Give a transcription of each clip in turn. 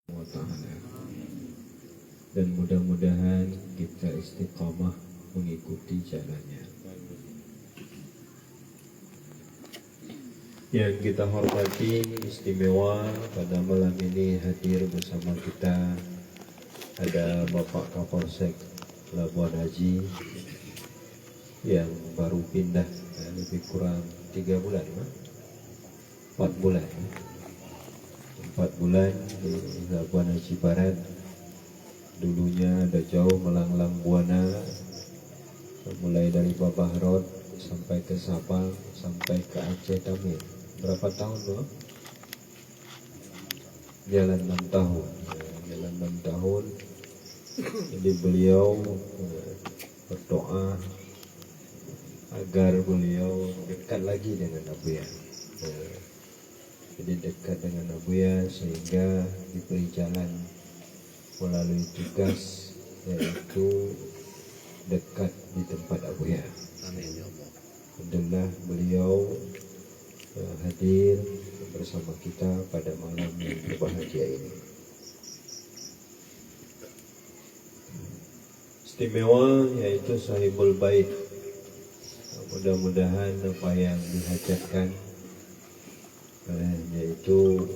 Ta'ala. Dan mudah-mudahan kita istiqamah mengikuti jalannya. Yang kita hormati, istimewa pada malam ini hadir bersama kita ada Bapak Kapolsek Labuan Haji yang baru pindah lebih kurang 3 bulan, 4 bulan. 4 bulan di Labuan Haji Barat. Dulunya ada jauh melanglang buana, mulai dari Babahrod sampai ke Sabang sampai ke Aceh Tamil. Berapa tahun loh? Jalan 6 tahun. Jalan 6 tahun. Jadi beliau berdoa agar beliau dekat lagi dengan Abuya. Jadi dekat dengan Abuya sehingga diberi jalan melalui tugas yaitu dekat di tempat Abuya. Alhamdulillah beliau hadir bersama kita pada malam yang berbahagia ini. Istimewa yaitu sahibul bait. Mudah-mudahan apa yang dihajatkan yaitu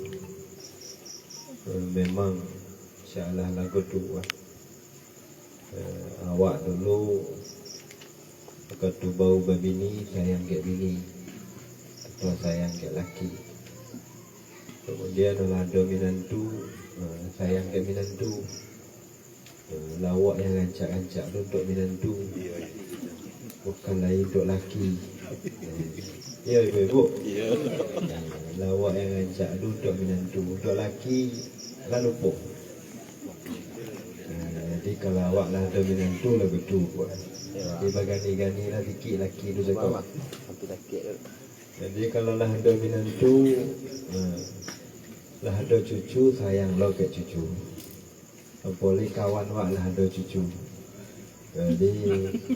memang insyaallah lagu tu awak dulu kata bau babini sayang ke bini atau sayang ke laki, kemudian ada minantu sayang ke minantu, lawak yang rancak-rancak untuk minantu bukan lain untuk laki. Ya ibu-ibu, lawak yang rancak untuk minantu, untuk laki lah lupa. Jadi kalau awak lah ada minantu lah betul buat. Jadi bagani-gani lah sikit laki tu cakap. Jadi kalau lah ada minantu, lah ada cucu, sayang lo ke cucu. Boleh kawan wak lah ada cucu. Jadi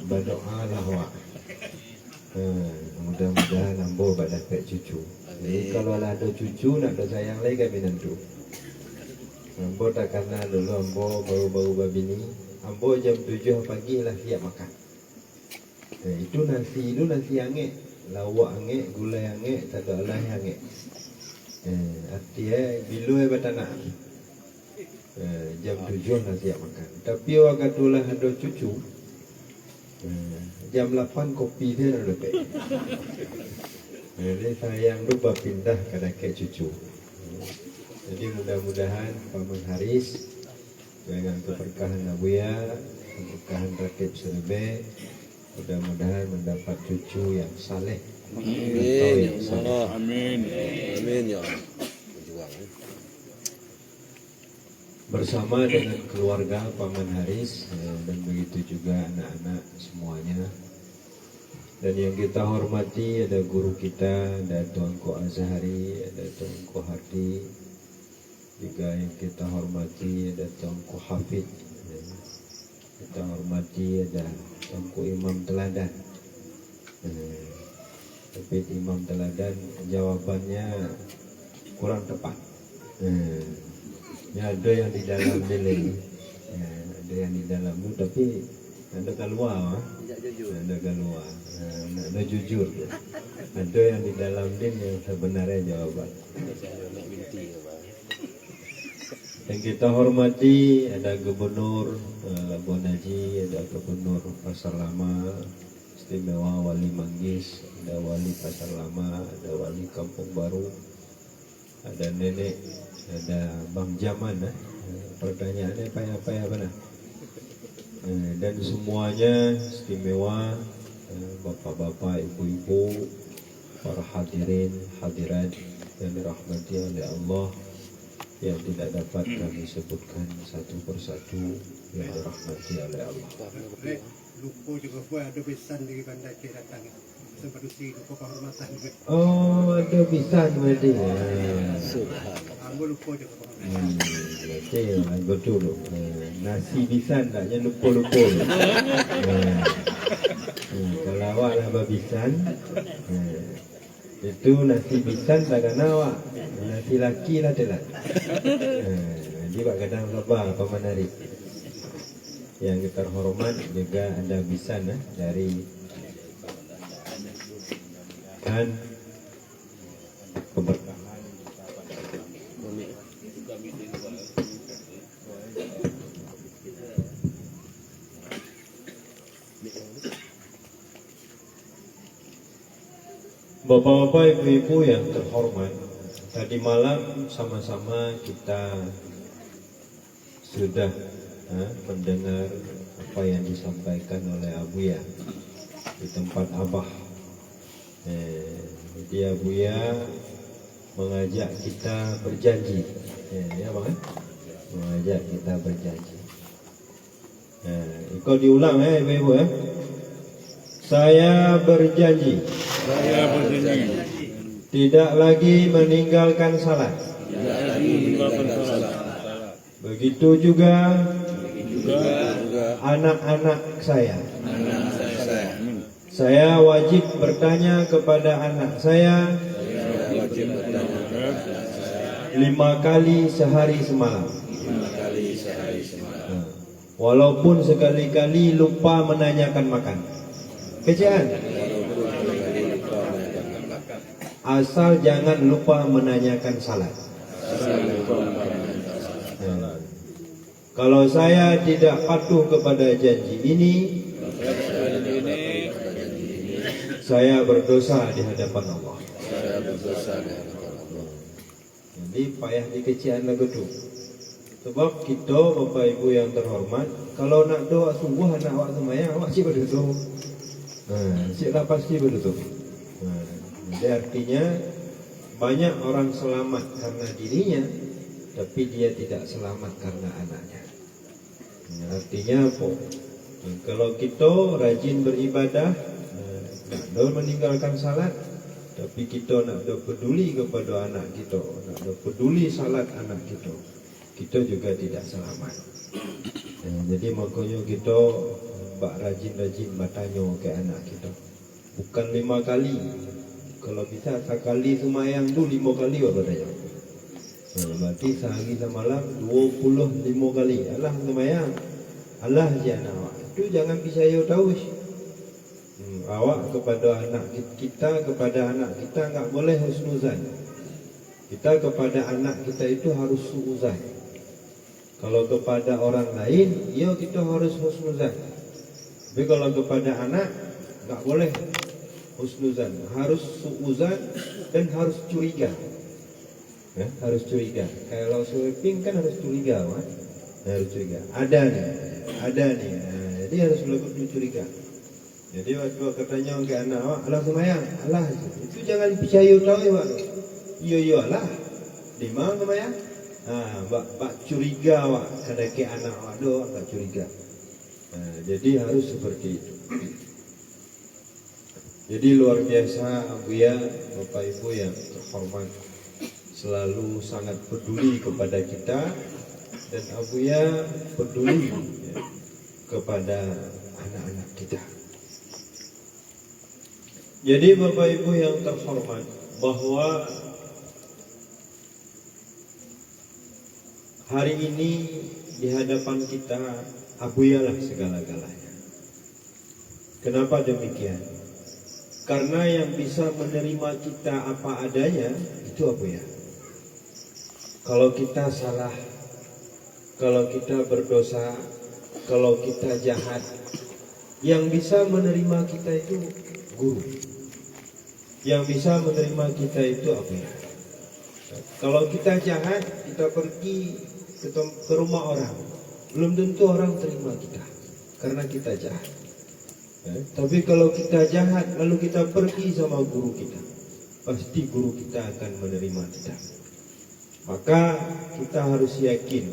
berdoa lah wak. Mudah-mudahan ambo dapat cucu. Jadi kalau lah ada cucu nak ada sayang lagi ke minantu. Ambo tak kenal dulu, ambo baru-baru babini. Ambo jam 7 pagi lah siap makan. Itu nasi angek, lawak angek, gulai angek, tak ada lah angek. Artinya bilu batanak. Jam 7 lah siap makan. Tapi orang katulah ada cucu. Jam 8 kopi dia dah dapat. Jadi sayang tu pindah ke dekat cucu. Jadi mudah-mudahan Paman Haris dengan keberkahan Abuya, keberkahan Rakib Serbe, mudah-mudahan mendapat cucu yang saleh. Amin. Amin. Amin ya. Bersama dengan keluarga Paman Haris dan begitu juga anak-anak semuanya. Dan yang kita hormati ada guru kita, ada Tuanku Azhari, ada Tuanku Hadi. Juga yang kita hormati ada Tuanku Hafid. Kita hormati ada Tuanku Imam Teladan. Tapi Imam Teladan jawabannya kurang tepat. Ya, ada yang di dalam nilai, ada yang di dalam tu tapi ada keluar, ada keluar, ada jujur. Ada yang di dalam din yang sebenarnya jawaban. Yang kita hormati ada Gubernur Labuan Haji, ada Gubernur Pasar Lama, istimewa Wali Manggis, ada Wali Pasar Lama, ada Wali Kampung Baru, ada Nenek, ada Bang Jaman. Pertanyaannya apa mana? Dan semuanya istimewa, bapak-bapak, ibu-ibu, para hadirin, hadirat yang dirahmati oleh Allah, yang tidak dapat kami sebutkan satu persatu yang dirahmati oleh Allah. Lupa juga buat ada pesan dari Bandar Aceh datang. Seperti lupa kehormatan. Oh, ada pisan berarti. Ambo lupa juga. Berarti betul. Nasi pisan taknya lupa-lupa. Kalau awak lah babisan, itu nasi pisan tak kena awak. Nasi laki lah telat. Jadi Pak Gadang apa menarik. Yang terhormat juga ada bisan dari dan keberkahan Bapak-bapak, ibu-ibu yang terhormat, tadi malam sama-sama kita sudah mendengar apa yang disampaikan oleh Abuya di tempat Abah. Jadi Abuya mengajak kita berjanji, ya Bang, mengajak kita berjanji. Ikut diulang ibu-ibu Saya berjanji tidak lagi meninggalkan salat. Begitu juga anak-anak saya. Saya wajib bertanya kepada anak saya 5 kali sehari semalam. Walaupun sekali-kali lupa menanyakan makan. Kecian. Asal jangan lupa menanyakan salat. Kalau saya tidak patuh kepada janji ini, saya berdosa di hadapan Allah. Jadi payah dikecian lagu tu. Sebab kita Bapak Ibu yang terhormat, kalau nak doa sungguh anak awak semayang, awak cik berdoa. Cik lah pasti berdoa. Jadi artinya banyak orang selamat karena dirinya, tapi dia tidak selamat karena anaknya. Artinya apa? Kalau kita rajin beribadah, nak meninggalkan salat, tapi kita nak peduli kepada anak kita, nak peduli salat anak kita juga tidak selamat. Jadi makanya kita rajin-rajin bertanya ke anak kita. Bukan 5 kali. Kalau bisa sekali semayang tu 5 kali apa saja. Berarti sehari semalam 25 kali. Allah semayang. Allah je anak awak. Itu jangan percaya tahu. Awak kepada anak kita, kepada anak kita enggak boleh husnuzan. Kita kepada anak kita itu harus suuzan. Kalau kepada orang lain, ya kita harus husnuzan. Tapi kalau kepada anak enggak boleh husnuzan, harus suuzan dan harus curiga. Harus curiga. Kalau sweeping kan harus curiga, harus curiga. Ada nih. Jadi harus melakukan curiga. Jadi waktu katanya ke anak awak, Allah semayang, Allah itu jangan percaya tahu ya Pak. Iya Allah. Di mana semayang? Bak curiga awak ada ke anak awak doa, bak curiga. Jadi harus seperti itu. Jadi luar biasa Abuya, Bapak Ibu yang terhormat, selalu sangat peduli kepada kita, dan Abuya peduli kepada anak-anak kita. Jadi Bapak Ibu yang terhormat, bahwa hari ini di hadapan kita Abuya lah segala-galanya. Kenapa demikian? Karena yang bisa menerima kita apa adanya itu Abuya. Kalau kita salah, kalau kita berdosa, kalau kita jahat, yang bisa menerima kita itu guru. Yang bisa menerima kita itu Abuya. Kalau kita jahat, kita pergi ke rumah orang, belum tentu orang terima kita karena kita jahat. Tapi kalau kita jahat lalu kita pergi sama guru kita, pasti guru kita akan menerima kita. Maka kita harus yakin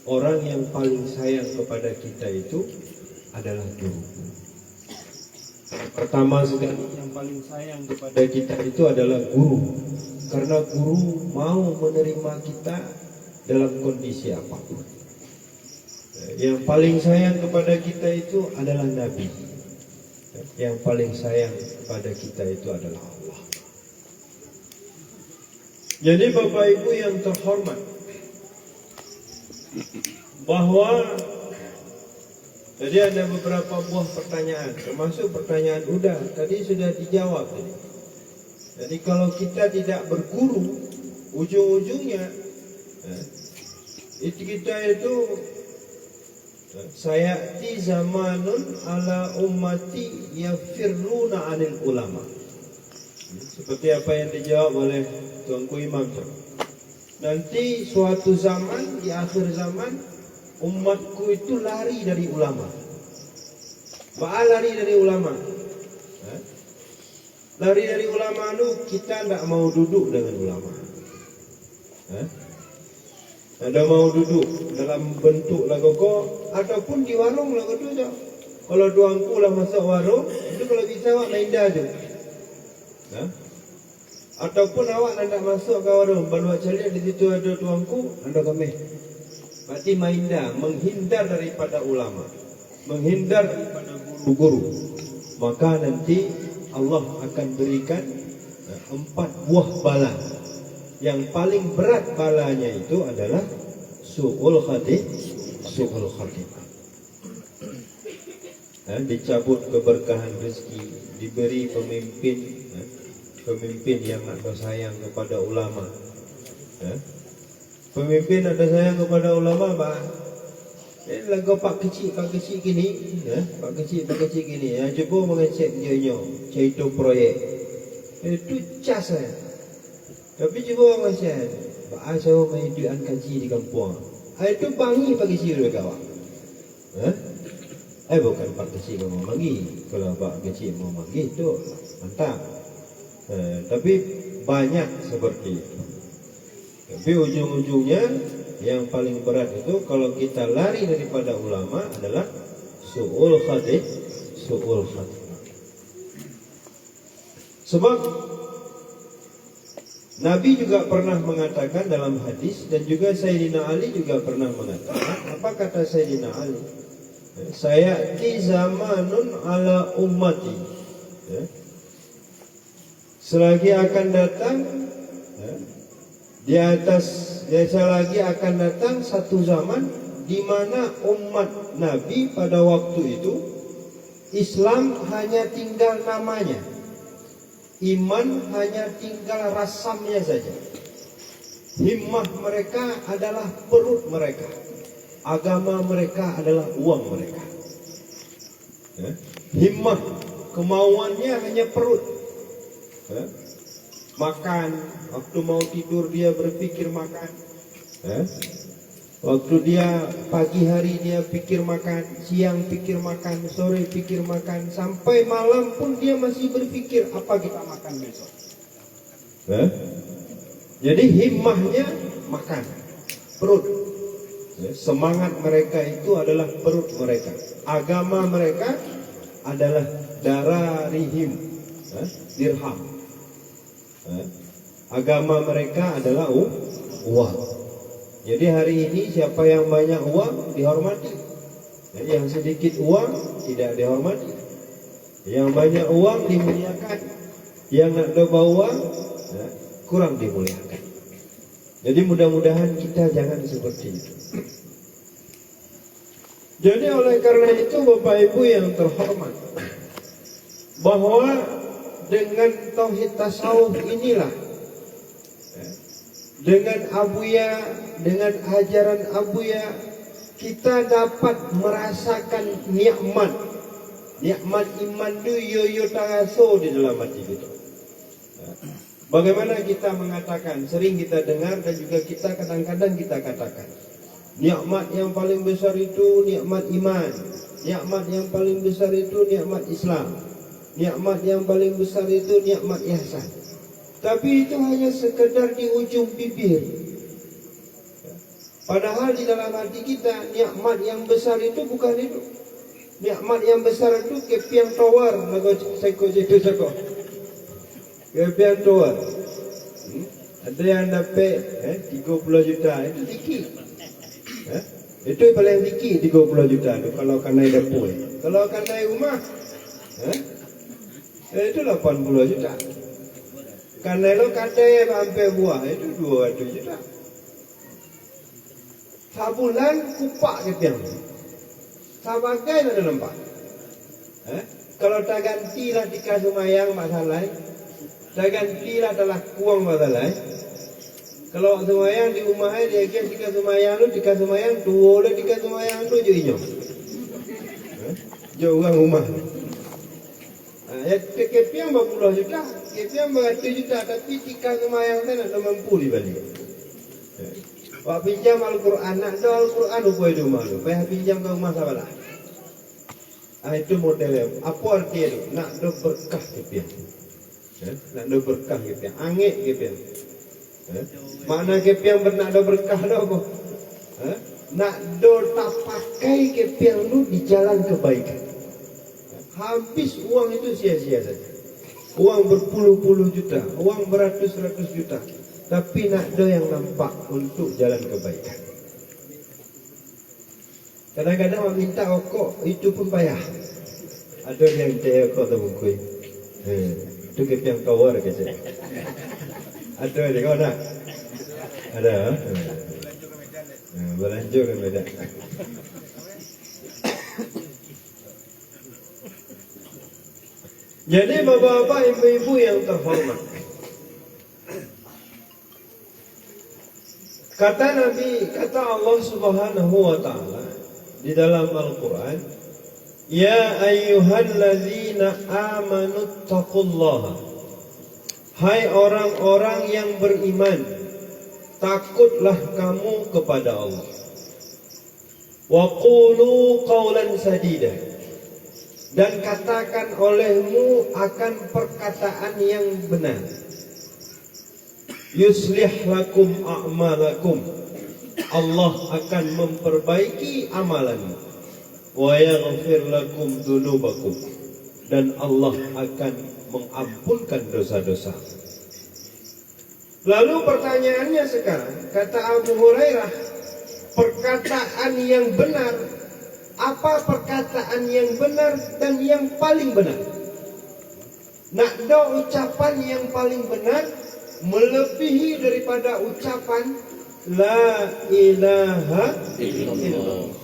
orang yang paling sayang kepada kita itu adalah guru. Pertama sekali yang paling sayang kepada kita itu adalah guru, karena guru mau menerima kita dalam kondisi apapun. Yang paling sayang kepada kita itu adalah Nabi. Yang paling sayang kepada kita itu adalah Allah. Jadi Bapak Ibu yang terhormat, bahwa jadi ada beberapa buah pertanyaan, termasuk pertanyaan udah tadi sudah dijawab tadi. Jadi kalau kita tidak berguru, ujung-ujungnya kita itu sayati zamanun ala ummati yafirruna anil ulama. Seperti apa yang dijawab oleh Tuanku Imam. Nanti suatu zaman, di akhir zaman, umatku itu lari dari ulama. Lari dari ulama. Lari dari ulama itu kita tidak mau duduk dengan ulama. Ada mau duduk dalam bentuk lagoko ataupun di warung lagu tu je. Kalau tuanku lah masuk warung, itu kalau bisa awak main dah je. Ataupun awak nak masuk ke warung, baru awak cari di situ ada tuanku, anda kami. Berarti main dah, menghindar daripada ulama, menghindar daripada guru-guru. Maka nanti Allah akan berikan 4 buah bala. Yang paling berat balanya itu adalah su'ul khatimah. Dicabut keberkahan rezeki, diberi pemimpin yang ada sayang kepada ulama. Pemimpin ada sayang kepada ulama, Pak. Ini lagu pak kecil gini, pak kecil gini. Cuba mengecek dia cerita proyek. Itu cas saya. Tapi cuba mengecek. Pak saya main duit kaji di kampung. Itu bangi pak kecil kawan. Bukan pak kecil mau magi. Kalau pak kecil mau magi itu mantap. Tapi banyak seperti itu. Tapi ujung-ujungnya yang paling berat itu kalau kita lari daripada ulama adalah su'ul khatimah. Sebab Nabi juga pernah mengatakan dalam hadis, dan juga Sayyidina Ali juga pernah mengatakan, apa kata Sayyidina Ali? Sayati zamanun ala ummati. Selagi akan datang di atas biasa lagi akan datang satu zaman di mana umat Nabi pada waktu itu Islam hanya tinggal namanya, iman hanya tinggal rasamnya saja. Himmah mereka adalah perut mereka, agama mereka adalah uang mereka. Himmah kemauannya hanya perut. Makan, waktu mau tidur dia berpikir makan. Waktu dia pagi hari dia pikir makan, siang pikir makan, sore pikir makan, sampai malam pun dia masih berpikir apa kita makan besok. Jadi himmahnya makan, perut. Semangat mereka itu adalah perut mereka. Agama mereka adalah dararihim, dirham. Agama mereka adalah uang. Jadi hari ini siapa yang banyak uang dihormati. Yang sedikit uang tidak dihormati. Yang banyak uang dimuliakan. Yang nak coba uang kurang dimuliakan. Jadi mudah-mudahan kita jangan seperti itu. Jadi oleh karena itu Bapak Ibu yang terhormat, bahwa dengan tauhid tasawuf inilah, dengan abuya, dengan ajaran abuya, kita dapat merasakan nikmat iman itu yo tangaso di dalam hati kita. Bagaimana kita mengatakan, sering kita dengar dan juga kita kadang-kadang kita katakan, nikmat yang paling besar itu nikmat iman, nikmat yang paling besar itu nikmat Islam, nikmat yang paling besar itu nikmat ihsan. Tapi itu hanya sekedar di ujung bibir. Padahal di dalam hati kita nikmat yang besar itu bukan itu. Nikmat yang besar itu kepiang tower, lagu seko itu seko. Kepiang tower. Ada yang dapat 30 juta, itu dikit. Itu paling dikit 30 juta itu kalau kanai dapur. Kalau kanai rumah, itu 80 juta. Karena lo kata yang sampai buah itu 200 juta. Sabulan kupak kepiang. Sabagai ada nampak. Kalau tak gantilah tika sumayang masalah. Tak gantilah telah kuang masalah. Kalau sumayang di rumahnya dia kira tika sumayang dua le tika sumayang tu je inyo. Jo orang rumah. Kepiang berpuluh juta, kepiang beratus juta, tapi tika sumayang tu nak mampu dibalik. Pak pinjam Al-Quran, nak ada Al-Quran upaya di rumah tu, payah pinjam ke rumah sahabat. Itu modelnya. Apa artinya itu? Nak ada berkah kepiang. Nak ada berkah kepiang, angin kepiang. Mana kepiang nak ada berkah dah apa? Nak do tak pakai kepiang tu di jalan kebaikan. Habis uang itu sia-sia saja. Uang berpuluh-puluh juta, uang beratus-ratus juta. Tapi nak do yang nampak untuk jalan kebaikan. Kadang-kadang minta rokok, itu pun payah. Ada yang minta rokok tu mungkin. Itu kepiang kawar ke saya. Ada ni kau nak? Ada. Berlanjut ke Medan. Jadi bapak-bapak, ibu-ibu yang terhormat, kata Nabi, kata Allah Subhanahu wa taala di dalam Al-Quran, ya ayyuhallazina amanu taqullaha, hai orang-orang yang beriman, takutlah kamu kepada Allah. Wa qulu qawlan sadida, dan katakan olehmu akan perkataan yang benar. Yuslih lakum a'malakum, Allah akan memperbaiki amalanmu. Wa yaghfir lakum dzunubakum, dan Allah akan mengampunkan dosa-dosa. Lalu pertanyaannya sekarang, kata Abu Hurairah, perkataan yang benar, apa perkataan yang benar dan yang paling benar? Nak ada ucapan yang paling benar melebihi daripada ucapan la ilaha illallah.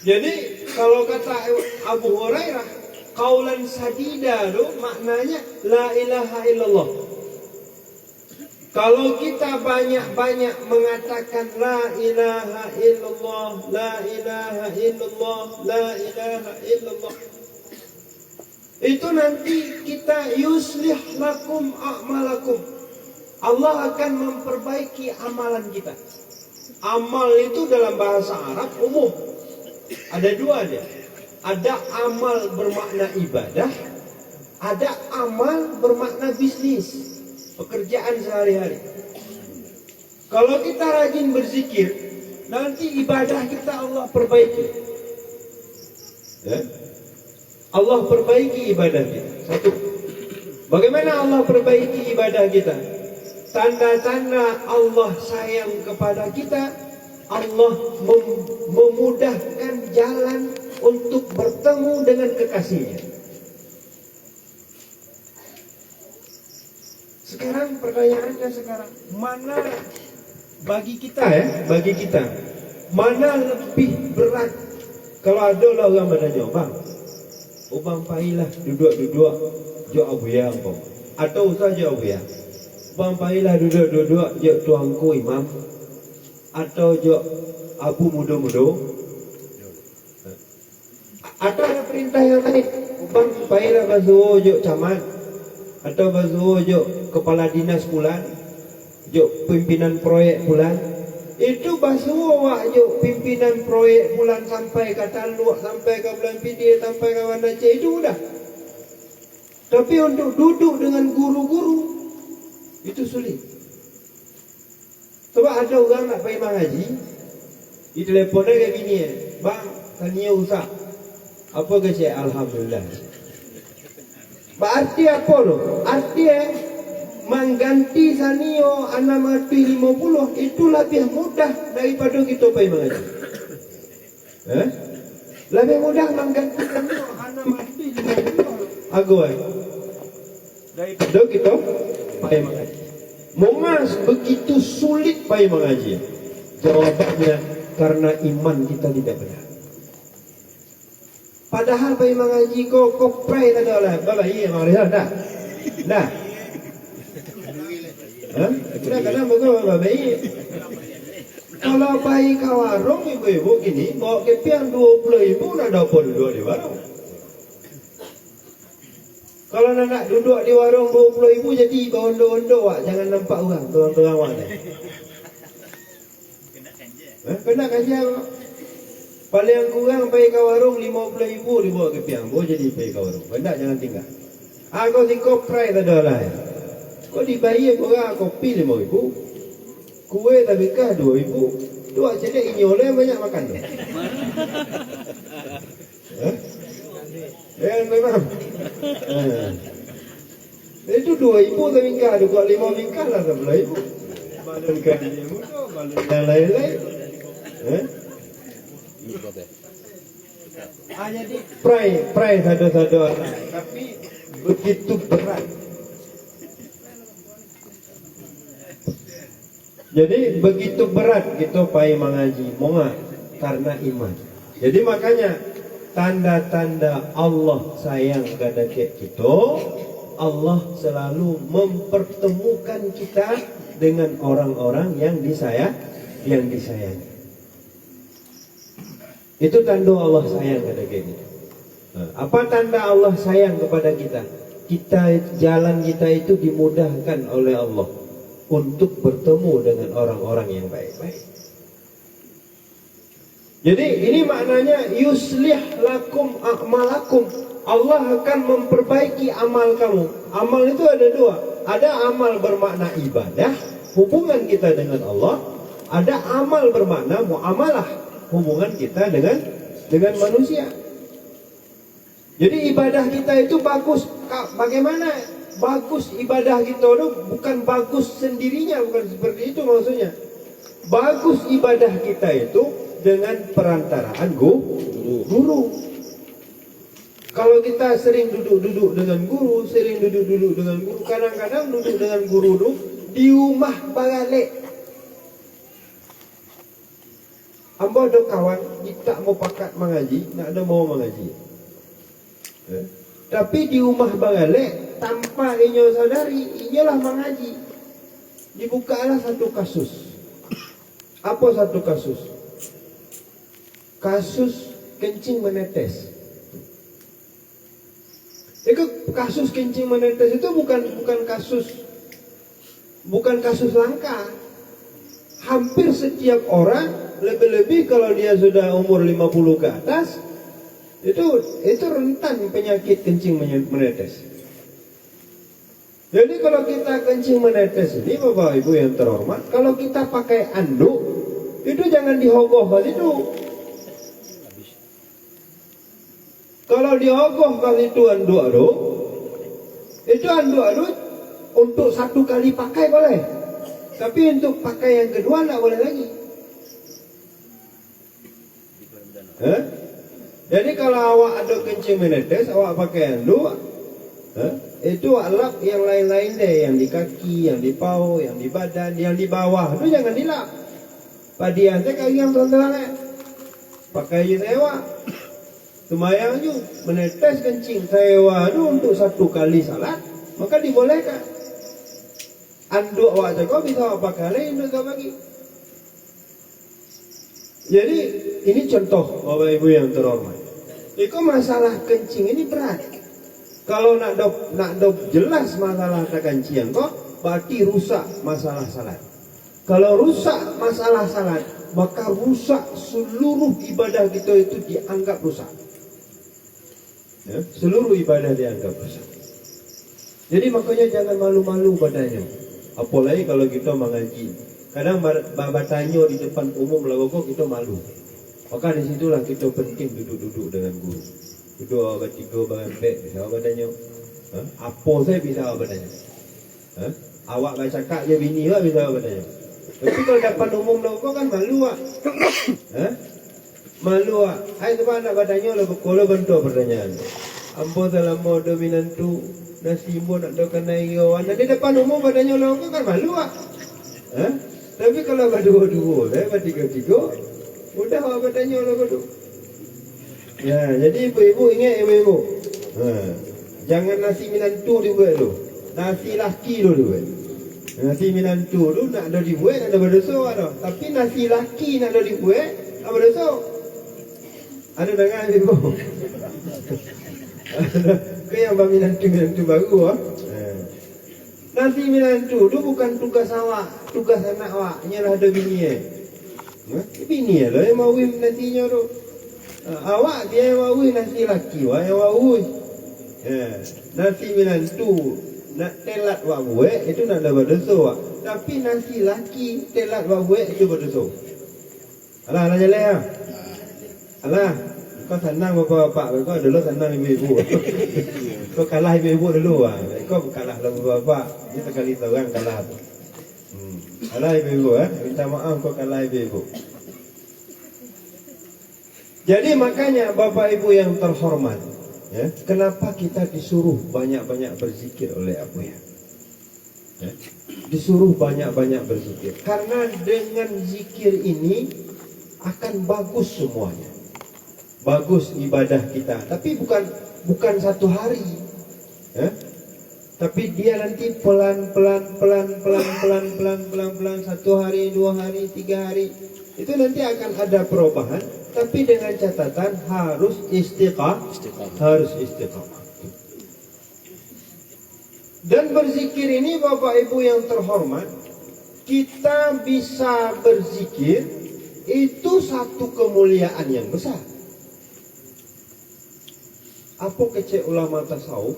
Jadi kalau kata Abu Hurairah, qaulan sadida itu maknanya la ilaha illallah. Kalau kita banyak-banyak mengatakan la ilaha illallah, la ilaha illallah, la ilaha illallah, itu nanti kita yuslih lakum a'malakum, Allah akan memperbaiki amalan kita. Amal itu dalam bahasa Arab umum. Ada dua dia. Ada amal bermakna ibadah, ada amal bermakna bisnis, pekerjaan sehari-hari. Kalau kita rajin berzikir, nanti ibadah kita Allah perbaiki. Allah perbaiki ibadah kita. Satu. Bagaimana Allah perbaiki ibadah kita? Tanda-tanda Allah sayang kepada kita, Allah memudahkan jalan untuk bertemu dengan kekasihnya. Sekarang pertanyaannya sekarang, mana bagi kita, mana lebih berat? Kalau ada lah orang bertanya, bang, ubang pailah duduk-duduk jo abuya bang, atau usah jo abuya, bang pailah duduk-duduk jo tuangku imam, atau jo abu mudo-mudo, atau ada perintah yang lain, bang pailah basuh jo camat, atau basuh jo kepala dinas bulan, jo pimpinan proyek bulan. Itu basuh wak jo pimpinan proyek bulan sampai ke Taluk, sampai ke bulan PD, sampai ke Banda C, itu mudah. Tapi untuk duduk dengan guru-guru itu sulit. Sebab ada orang nak pergi mengaji, di teleponnya kayak gini ya, bang, tanya usah. Apa ke saya? Alhamdulillah. Berarti apa loh? Artinya mengganti sanio 650 itu lebih mudah daripada kita pergi mengaji. Lebih mudah mengganti sanio 650 agak daripada kita pergi mengaji. Mongas begitu sulit pai mengaji. Jawabannya karena iman kita tidak benar. Padahal pai mengaji kok pray tadi oleh bala iya mangrisan dah. Dah. Hah? Udah kadang bagus baik. Kalau pai ke warung ibu-ibu gini bawa kepiang 20.000 nak dapat duduk di warung. Kalau nak duduk di warung 20.000 jadi ondo-ondo wak, jangan nampak orang, turang-turang wak. Kena kajian. Paling kurang pergi ke warung 50.000 dibawa ke piang, boleh jadi pergi ke warung. Benda jangan tinggal. Aku si koprai tak ada lah. Kau dibayar orang kopi 5.000, kue tapi kah 2.000. Dua cedek ini oleh banyak makan tu. Memang. Itu 2.000 tapi kah, dua 5 bingkah lah 11.000. Balon kan dia muda, balon yang lain-lain. Jadi pray satu-satu tapi begitu berat. Jadi begitu berat kita pai mengaji, monga karena iman. Jadi makanya tanda-tanda Allah sayang kepada kita, Allah selalu mempertemukan kita dengan orang-orang yang disayangi. Itu tanda Allah sayang kepada kita. Apa tanda Allah sayang kepada kita? Jalan kita itu dimudahkan oleh Allah untuk bertemu dengan orang-orang yang baik-baik. Jadi ini maknanya yuslih lakum a'malakum. Allah akan memperbaiki amal kamu. Amal itu ada dua. Ada amal bermakna ibadah, hubungan kita dengan Allah. Ada amal bermakna muamalah, hubungan kita dengan manusia. Jadi ibadah kita itu bagus. Bagaimana bagus ibadah kita itu? Bukan bagus sendirinya, bukan seperti itu maksudnya. Bagus ibadah kita itu dengan perantaraan guru. Kalau kita sering duduk-duduk dengan guru, kadang-kadang duduk dengan guru itu di rumah balik. Ambo ada kawan, kita mau pakat mengaji, nak ada mau mengaji. Tapi di rumah balik, tanpa inyo sadari, inyolah mengaji. Dibukalah satu kasus. Apa satu kasus? Kasus kencing menetes. Itu kasus kencing menetes itu bukan kasus langka. Hampir setiap orang, lebih-lebih kalau dia sudah umur 50 ke atas, itu rentan penyakit kencing menetes. Jadi kalau kita kencing menetes ini, Bapak Ibu yang terhormat, kalau kita pakai anduk, itu jangan dihogoh kali itu. Kalau dihogoh kali itu anduk, itu anduk untuk satu kali pakai boleh. Tapi untuk pakai yang kedua tidak boleh lagi. Jadi kalau awak ada kencing menetes, awak pakai anduk, itu lap yang lain-lain deh, yang di kaki, yang di paha, yang di badan, yang di bawah, itu jangan dilap. Padian saya kaki yang tonton pakai je sewa. Semayang je menetes kencing sewa itu untuk satu kali salat, maka dibolehkan. Anduk awak jago bisa awak pakai lain untuk bagi. Jadi ini contoh Bapak Ibu yang terhormat. Itu masalah kencing ini berat. Kalau nak dok jelas masalah kekencian kok, berarti rusak masalah salat. Kalau rusak masalah salat, maka rusak seluruh ibadah kita itu dianggap rusak. Ya, seluruh ibadah dianggap rusak. Jadi makanya jangan malu-malu padanya. Apalagi kalau kita mengaji. Kadang bertanya di depan umum lah kok kita malu. Maka disitulah kita penting duduk-duduk dengan guru. Duduk awak bertiga berempat bisa awak bertanya. Apa saya bisa awak bertanya? Awak bercakap je bini awak bisa awak bertanya. Tapi kalau depan umum lah kok kan malu awak. Malu awak. Hai tuan nak bertanya lah kalau bentuk pertanyaan. Ambo selama dominan tu nasi ibu nak dokan ayo. Anda di depan umum badannya longkang kan malu ah. Tapi kalau berdua-dua, bertiga-tiga, udah badannya longkang. Ya, jadi ibu-ibu ingat ibu-ibu. Jangan nasi minantu dibuat dulu. Nasi laki dulu dibuat. Nasi minantu dulu nak ada dibuat, nak ada berdosa ada. Tapi nasi laki nak ada dibuat, tak berdosa. Ada dengar ibu? Ke yang minantu baru ah. Nasi minantu dulu bukan tugas awak, tugas anak awak. Nyalah ada bini bini lah yang mau nasinya tu. Awak dia yang mau nasi laki, awak yang mau. Nasi minantu nak telat wak buat itu nak ada berdosa wak. Tapi nasi laki telat wak buat itu berdosa. Alah jalan ya. Alah, kau senang bapak-bapak, kau dulu senang ibu-ibu. Kau kalah ibu-ibu dulu kau kalah bapak-bapak. Ini sekali seorang kalah. Alah ibu-ibu minta maaf kau kalah ibu-ibu. Jadi makanya Bapak Ibu yang terhormat, kenapa kita disuruh banyak-banyak berzikir oleh Abu ya? Disuruh banyak-banyak berzikir. Karena dengan zikir ini akan bagus semuanya. Bagus ibadah kita. Tapi bukan satu hari. Tapi dia nanti pelan-pelan 1 hari, 2 hari, 3 hari. Itu nanti akan ada perubahan. Tapi dengan catatan harus istiqamah. Harus istiqamah. Dan berzikir ini Bapak Ibu yang terhormat, kita bisa berzikir itu satu kemuliaan yang besar. Apa kecil ulama tasawuf?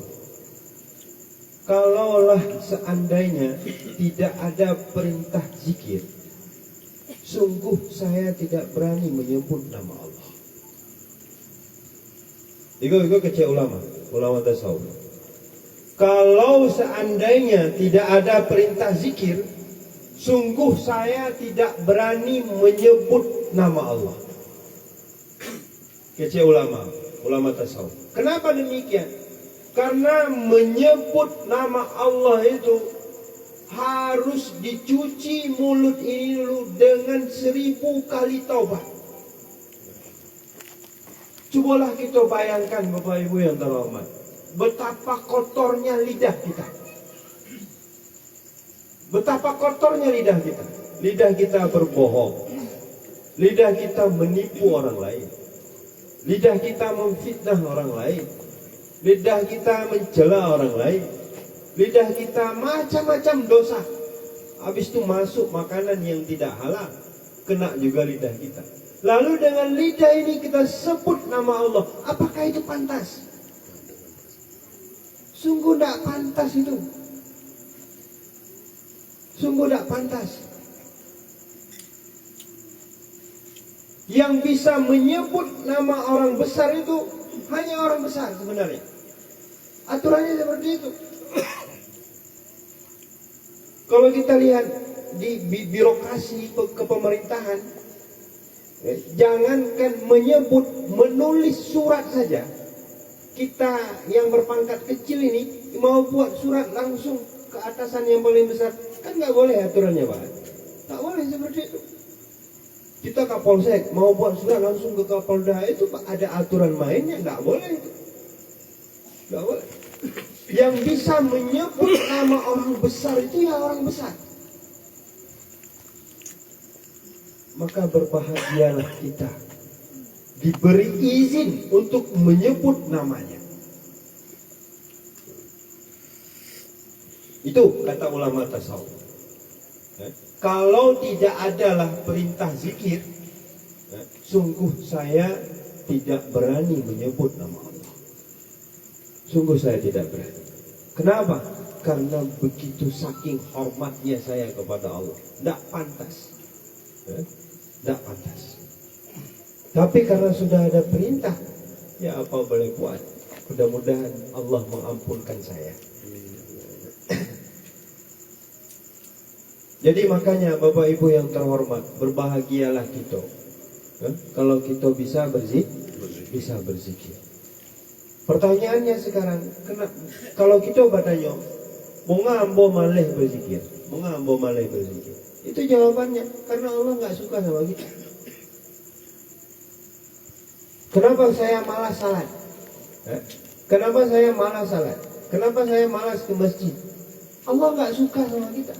Kalaulah seandainya tidak ada perintah zikir, sungguh saya tidak berani menyebut nama Allah. Itu kecil ulama tasawuf. Kalau seandainya tidak ada perintah zikir, sungguh saya tidak berani menyebut nama Allah. Kecil ulama tasawuf. Kenapa demikian? Karena menyebut nama Allah itu harus dicuci mulut ini dulu dengan 1000 kali taubat. Cobalah kita bayangkan Bapak Ibu yang terhormat, betapa kotornya lidah kita. Betapa kotornya lidah kita. Lidah kita berbohong. Lidah kita menipu orang lain. Lidah kita memfitnah orang lain. Lidah kita mencela orang lain. Lidah kita macam-macam dosa. Habis itu masuk makanan yang tidak halal, kena juga lidah kita. Lalu dengan lidah ini kita sebut nama Allah. Apakah itu pantas? Sungguh tidak pantas itu. Sungguh tidak pantas. Yang bisa menyebut nama orang besar itu hanya orang besar sebenarnya. Aturannya seperti itu. Kalau kita lihat di birokrasi kepemerintahan, jangankan menyebut, menulis surat saja. Kita yang berpangkat kecil ini mau buat surat langsung ke atasan yang paling besar, kan nggak boleh aturannya Pak. Tak boleh seperti itu. Kita Kapolsek mau buat surat langsung ke Kapolda, itu Pak ada aturan mainnya, nggak boleh itu. Nggak boleh. Yang bisa menyebut nama orang besar itu ya orang besar. Maka berbahagialah kita diberi izin untuk menyebut namanya. Itu kata ulama tasawuf. Kalau tidak adalah perintah zikir, sungguh saya tidak berani menyebut nama Allah. Sungguh saya tidak berani. Kenapa? Karena begitu saking hormatnya saya kepada Allah. Tidak pantas. Tidak pantas. Tapi karena sudah ada perintah, ya apa boleh buat. Mudah-mudahan Allah mengampunkan saya. Jadi makanya Bapak Ibu yang terhormat, berbahagialah kita. Kalau kita bisa berzikir. Pertanyaannya sekarang, kalau kita bertanya, mau ngambo malih berzikir, itu jawabannya karena Allah nggak suka sama kita. Kenapa saya malas salat? Kenapa saya malas salat? Kenapa saya malas ke masjid? Allah nggak suka sama kita.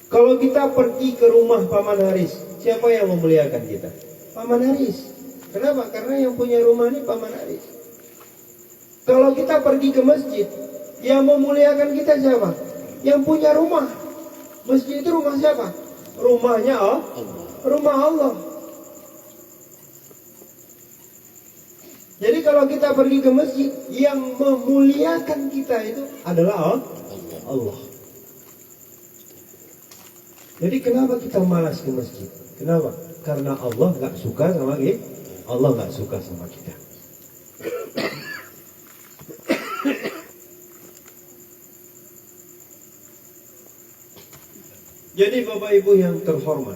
Kalau kita pergi ke rumah Paman Haris, siapa yang memuliakan kita? Paman Haris. Kenapa? Karena yang punya rumah ini Paman Haris. Kalau kita pergi ke masjid, yang memuliakan kita siapa? Yang punya rumah. Masjid itu rumah siapa? Rumahnya Allah. Rumah Allah. Jadi kalau kita pergi ke masjid, yang memuliakan kita itu adalah Allah. Jadi kenapa kita malas ke masjid? Kenapa? Karena Allah nggak suka sama kita. Allah nggak suka sama kita. Jadi Bapak Ibu yang terhormat,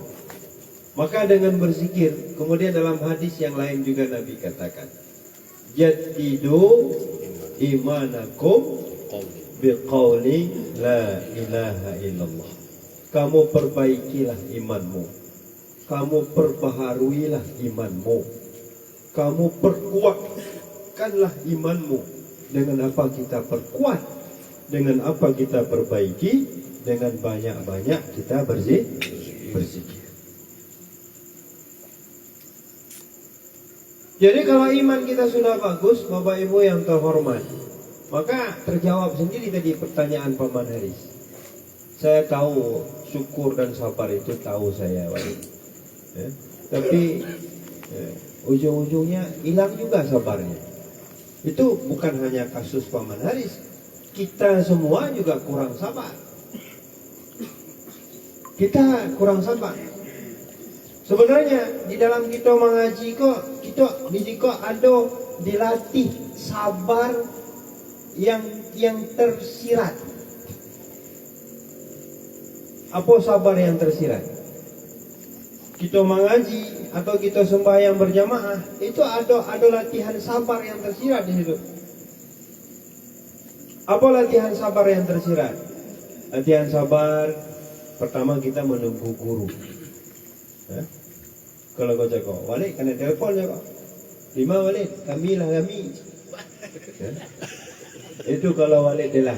maka dengan berzikir, kemudian dalam hadis yang lain juga Nabi katakan, jaddidu imanakum biqauli la ilaha illallah. Kamu perbaikilah imanmu, kamu perbaharuilah imanmu, kamu perkuatkanlah imanmu. Dengan apa kita perkuat? Dengan apa kita perbaiki? Dengan banyak-banyak kita berzikir. Jadi kalau iman kita sudah bagus, Bapak Ibu yang terhormat, maka terjawab sendiri tadi pertanyaan Paman Haris. Saya tahu syukur dan sabar itu tahu saya, tapi ujung-ujungnya hilang juga sabarnya. Itu bukan hanya kasus Paman Haris, kita semua juga kurang sabar. Kita kurang sabar. Sebenarnya di dalam kita mengaji kok, kita ada dilatih sabar yang tersirat. Apa sabar yang tersirat? Kita mengaji atau kita sembahyang berjamaah, itu ada latihan sabar yang tersirat di situ. Apa latihan sabar yang tersirat? Latihan sabar pertama kita menunggu guru. Kalau kau cakap, Walid kena telepon cakap. 5 Walid, kami. Itu kalau Walid telah.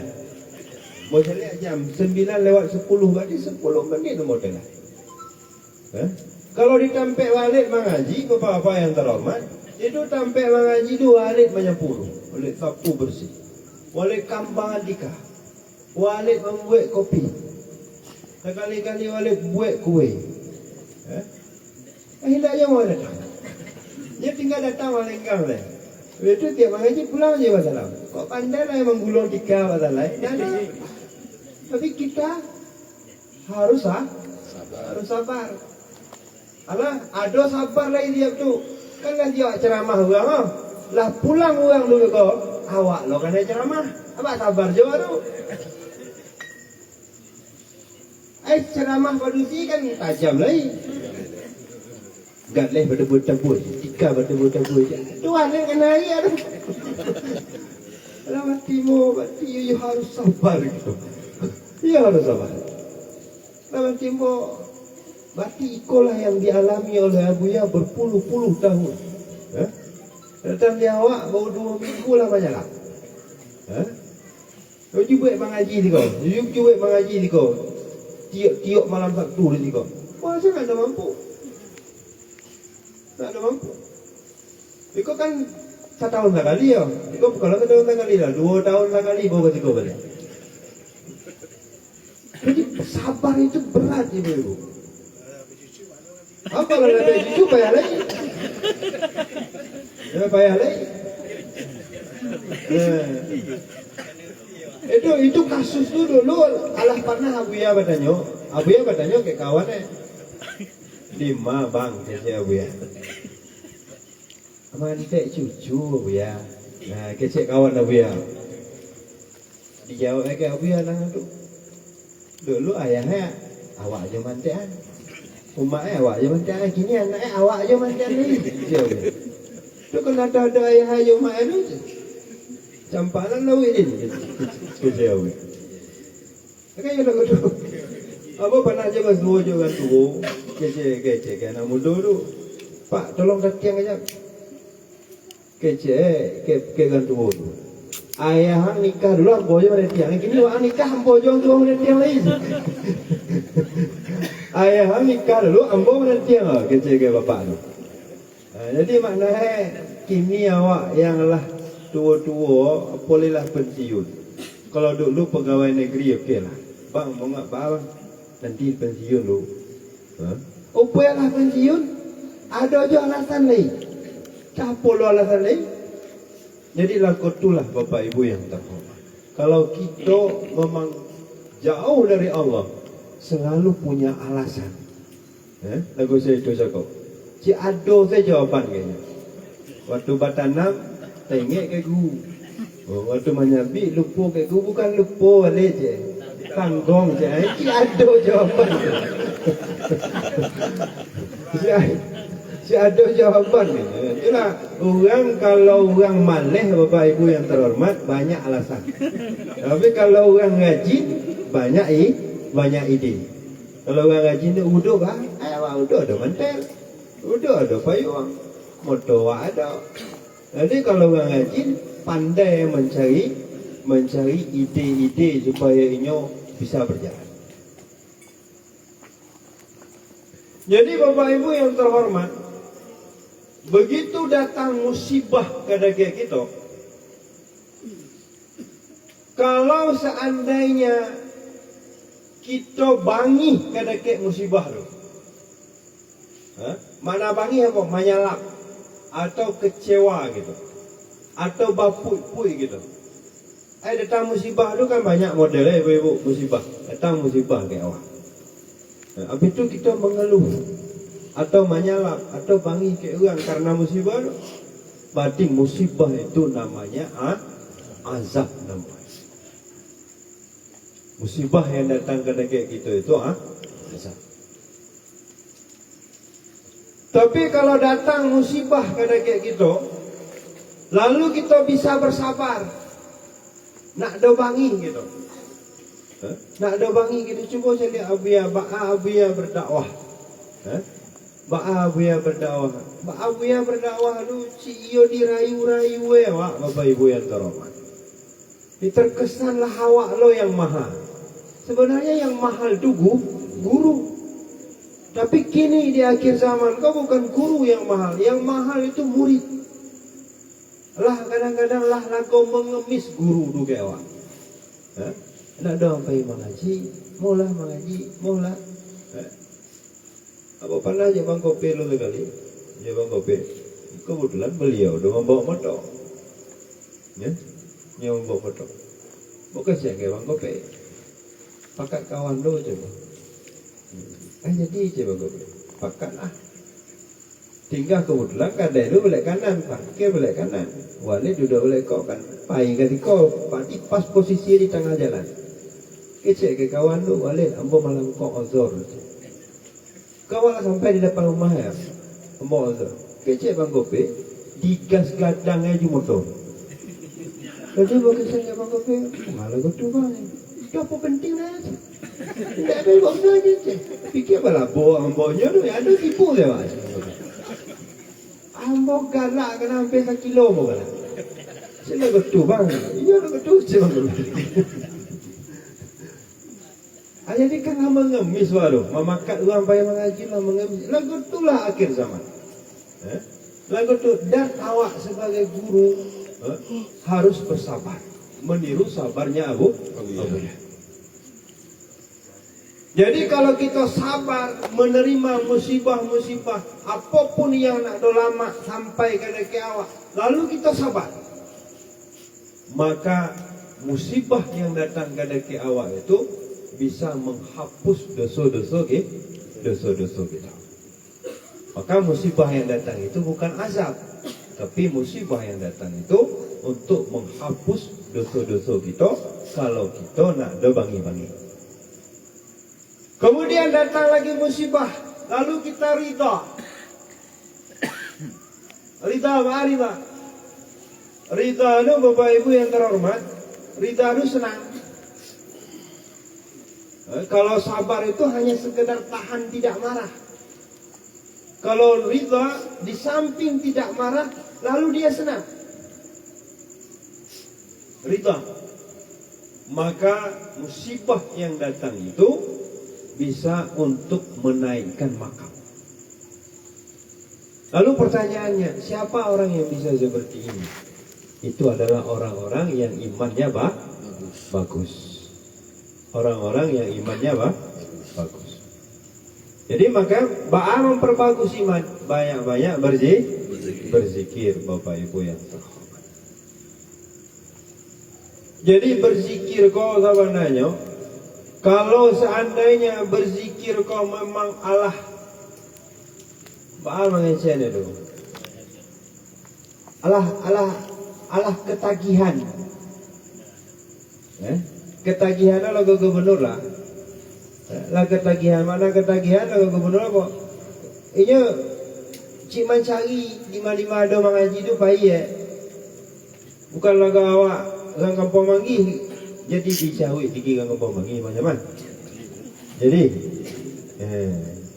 Mau lihat jam 9:10 berarti 10 menit mau telah. Kalau ditampek Walid mengaji, Bapak-bapak yang terhormat, itu tampek mengaji 2 Walid menyepuluh. Walid sapu bersih. Walid kambang adika. Walid membuat kopi. Sekali-kali Walid buat kue. Hendaknya mau datang. Dia tinggal datang malenggang lah. Itu tiap mengaji pulang aja masalah. Kok pandai lah emang gulung 3 masalah. Tapi kita harus sabar. Alah, ada sabar lagi dia tu. Kan dia ceramah orang lah pulang orang dulu kau. Awak lo kan ceramah. Apa sabar je tu. Ceramah padusi kan tajam lagi. Gak leh bertebur-tebur, 3 bertebur-tebur. Tuhan yang kena air. Lama Timo, you harus sabar gitu. Iya harus sabar. Lama Timo, berarti ikolah yang dialami oleh Abuya berpuluh-puluh tahun. Datang di awak baru 2 minggu lamanya lah. Kau cuba mengaji di kau, tiap malam Sabtu di kau. Wah, saya tak ada mampu. Iko kan 1 tahun sekali ya. Iko bukan 1 tahun sekali lah, 2 tahun sekali bawa ke Iko balik. Jadi sabar itu berat ibu-ibu. Apa kalau ada cucu payah lagi? Ya payah lagi. Itu kasus tu dulu alah pernah Abuya bertanya ke kawannya 5 bang kece Abuya mantek cucu Abuya. Nah kece kawan Abuya dijawab ke Abuya nang tu dulu ayahnya awak aja mantean, umaknya awak aja mantean, kini anaknya awak aja mantean lagi. Itu kan ada ayah ayo main aja. Campanan lawin ini. Kecil awet. Kayak gitu tu. Apa pernah aja mas dua juga tu. Kecil kan muda tu. Pak tolong katiang aja. Kecil gantu tu. Ayah nikah dulu ambo je mana tiang. Kini wak nikah ambo je tu mana tiang lain. Ayah nikah dulu ambo mana tiang kecil ke bapak tu. Jadi maknanya kini awak yang lah tua-tua bolehlah pensiun. Kalau dulu pegawai negeri okeylah. Bang mau ngap bang nanti pensiun lu. Upaya lah pensiun. Ada aja alasan lain. Apa lu alasan lain? Jadi lakutulah Bapak Ibu yang terhormat. Kalau kita memang jauh dari Allah, selalu punya alasan. Lagu saya itu cakap. Cik ado saya jawaban kayaknya. Waktu batanam, tengok ke guru. Waktu menyabi, lupa ke guru. Bukan lupa balik je. Tanggung je. Cik ado jawaban. Cik ado jawaban. Itulah, orang kalau orang maleh Bapak Ibu yang terhormat, banyak alasan. Tapi kalau orang ngaji, banyak ide. Kalau orang ngaji ni uduk ah, uduk ada mantel. Udah ada payung, motor ada. Jadi kalau orang ngaji pandai mencari ide-ide supaya inyo bisa berjalan. Jadi Bapak Ibu yang terhormat, begitu datang musibah kepada kita, kalau seandainya kita bangi kepada musibah tu, mana bangi apa? Menyalap atau kecewa gitu, atau bapui gitu. Datang musibah tu kan banyak model ibu-ibu musibah. Datang musibah ke awak. Habis itu kita mengeluh atau menyalap atau bangi ke orang karena musibah tu. Berarti musibah itu namanya azab namanya. Musibah yang datang kepada kita itu azab. Tapi kalau datang musibah kepada kita, lalu kita bisa bersabar. Nak dobangi gitu. Nak dobangi gitu. Cuba saya lihat Abuya berdakwah. Abuya berdakwah tu iyo dirayu-rayu awak Bapak Ibu yang terhormat. Terkesanlah awak lo yang mahal. Sebenarnya yang mahal tu guru. Tapi kini di akhir zaman kau bukan guru yang mahal itu murid. Lah kadang-kadang lah kau mengemis guru tu ke awak. Nak dong pergi mengaji, mula. Apa pernah je bang kopi lu sekali? Je bang kopi. Kebetulan beliau dah membawa motor. Dia membawa motor. Bukan siapa bang kopi. Pakat kawan lu je bang. Jadi je bagus. Pakatlah. Tinggal kebetulan kadang itu belak kanan, parkir belak kanan. Walid duduk belak kau kan. Pai kali kau, pasti pas posisi di tengah jalan. Kecek ke kawan tu, Walid, ambo malam kau azor. Kawan sampai di depan rumah ya, ambo azor. Kecek bang kopi, digas gadang aja motor. Jadi bagus saya bang kopi, malah gotu bang. Apa penting lah? Tidak ada waktu aja je. Fikir apa ambonya tu ada tipu dia mas. Ambo galak kena hampir 1 kilo mo galak. Sila betul bang. Iya betul je bang. Jadi kan mengemis baru, memakat orang payah mengaji lah mengemis. Lagu itulah akhir zaman. Lagu tu dan awak sebagai guru harus bersabar, meniru sabarnya Abu Hurairah. Jadi kalau kita sabar menerima musibah-musibah apapun yang nak lama sampai ke awak, lalu kita sabar, maka musibah yang datang ke awak itu bisa menghapus dosa-dosa kita. Maka musibah yang datang itu bukan azab, tapi musibah yang datang itu untuk menghapus dosa-dosa kita kalau kita nak bangi-bangi. Kemudian datang lagi musibah, lalu kita ridha. Rida apa rida? Rida itu Bapak Ibu yang terhormat, rida itu senang. Kalau sabar itu hanya sekedar tahan tidak marah. Kalau rida di samping tidak marah, lalu dia senang. Rida. Maka musibah yang datang itu bisa untuk menaikkan makam. Lalu pertanyaannya, siapa orang yang bisa seperti ini? Itu adalah orang-orang yang imannya bagus. Orang-orang yang imannya bagus. Jadi maka ba'a memperbagus iman, banyak-banyak berzikir Bapak Ibu yang terhormat. Jadi berzikir kau sebenarnya, kalau seandainya berzikir kau memang Allah ba'a mengensian itu. Allah ketagihan. Ketagihan lah gubernur lah. Lah ketagihan mana ketagihan lah gubernur apa? Ini cik mencari lima ada mengaji itu baik ya. Bukan laga awak orang kampung Manggi jadi dicahui pergi ke kampung Manggi macam mana? Jadi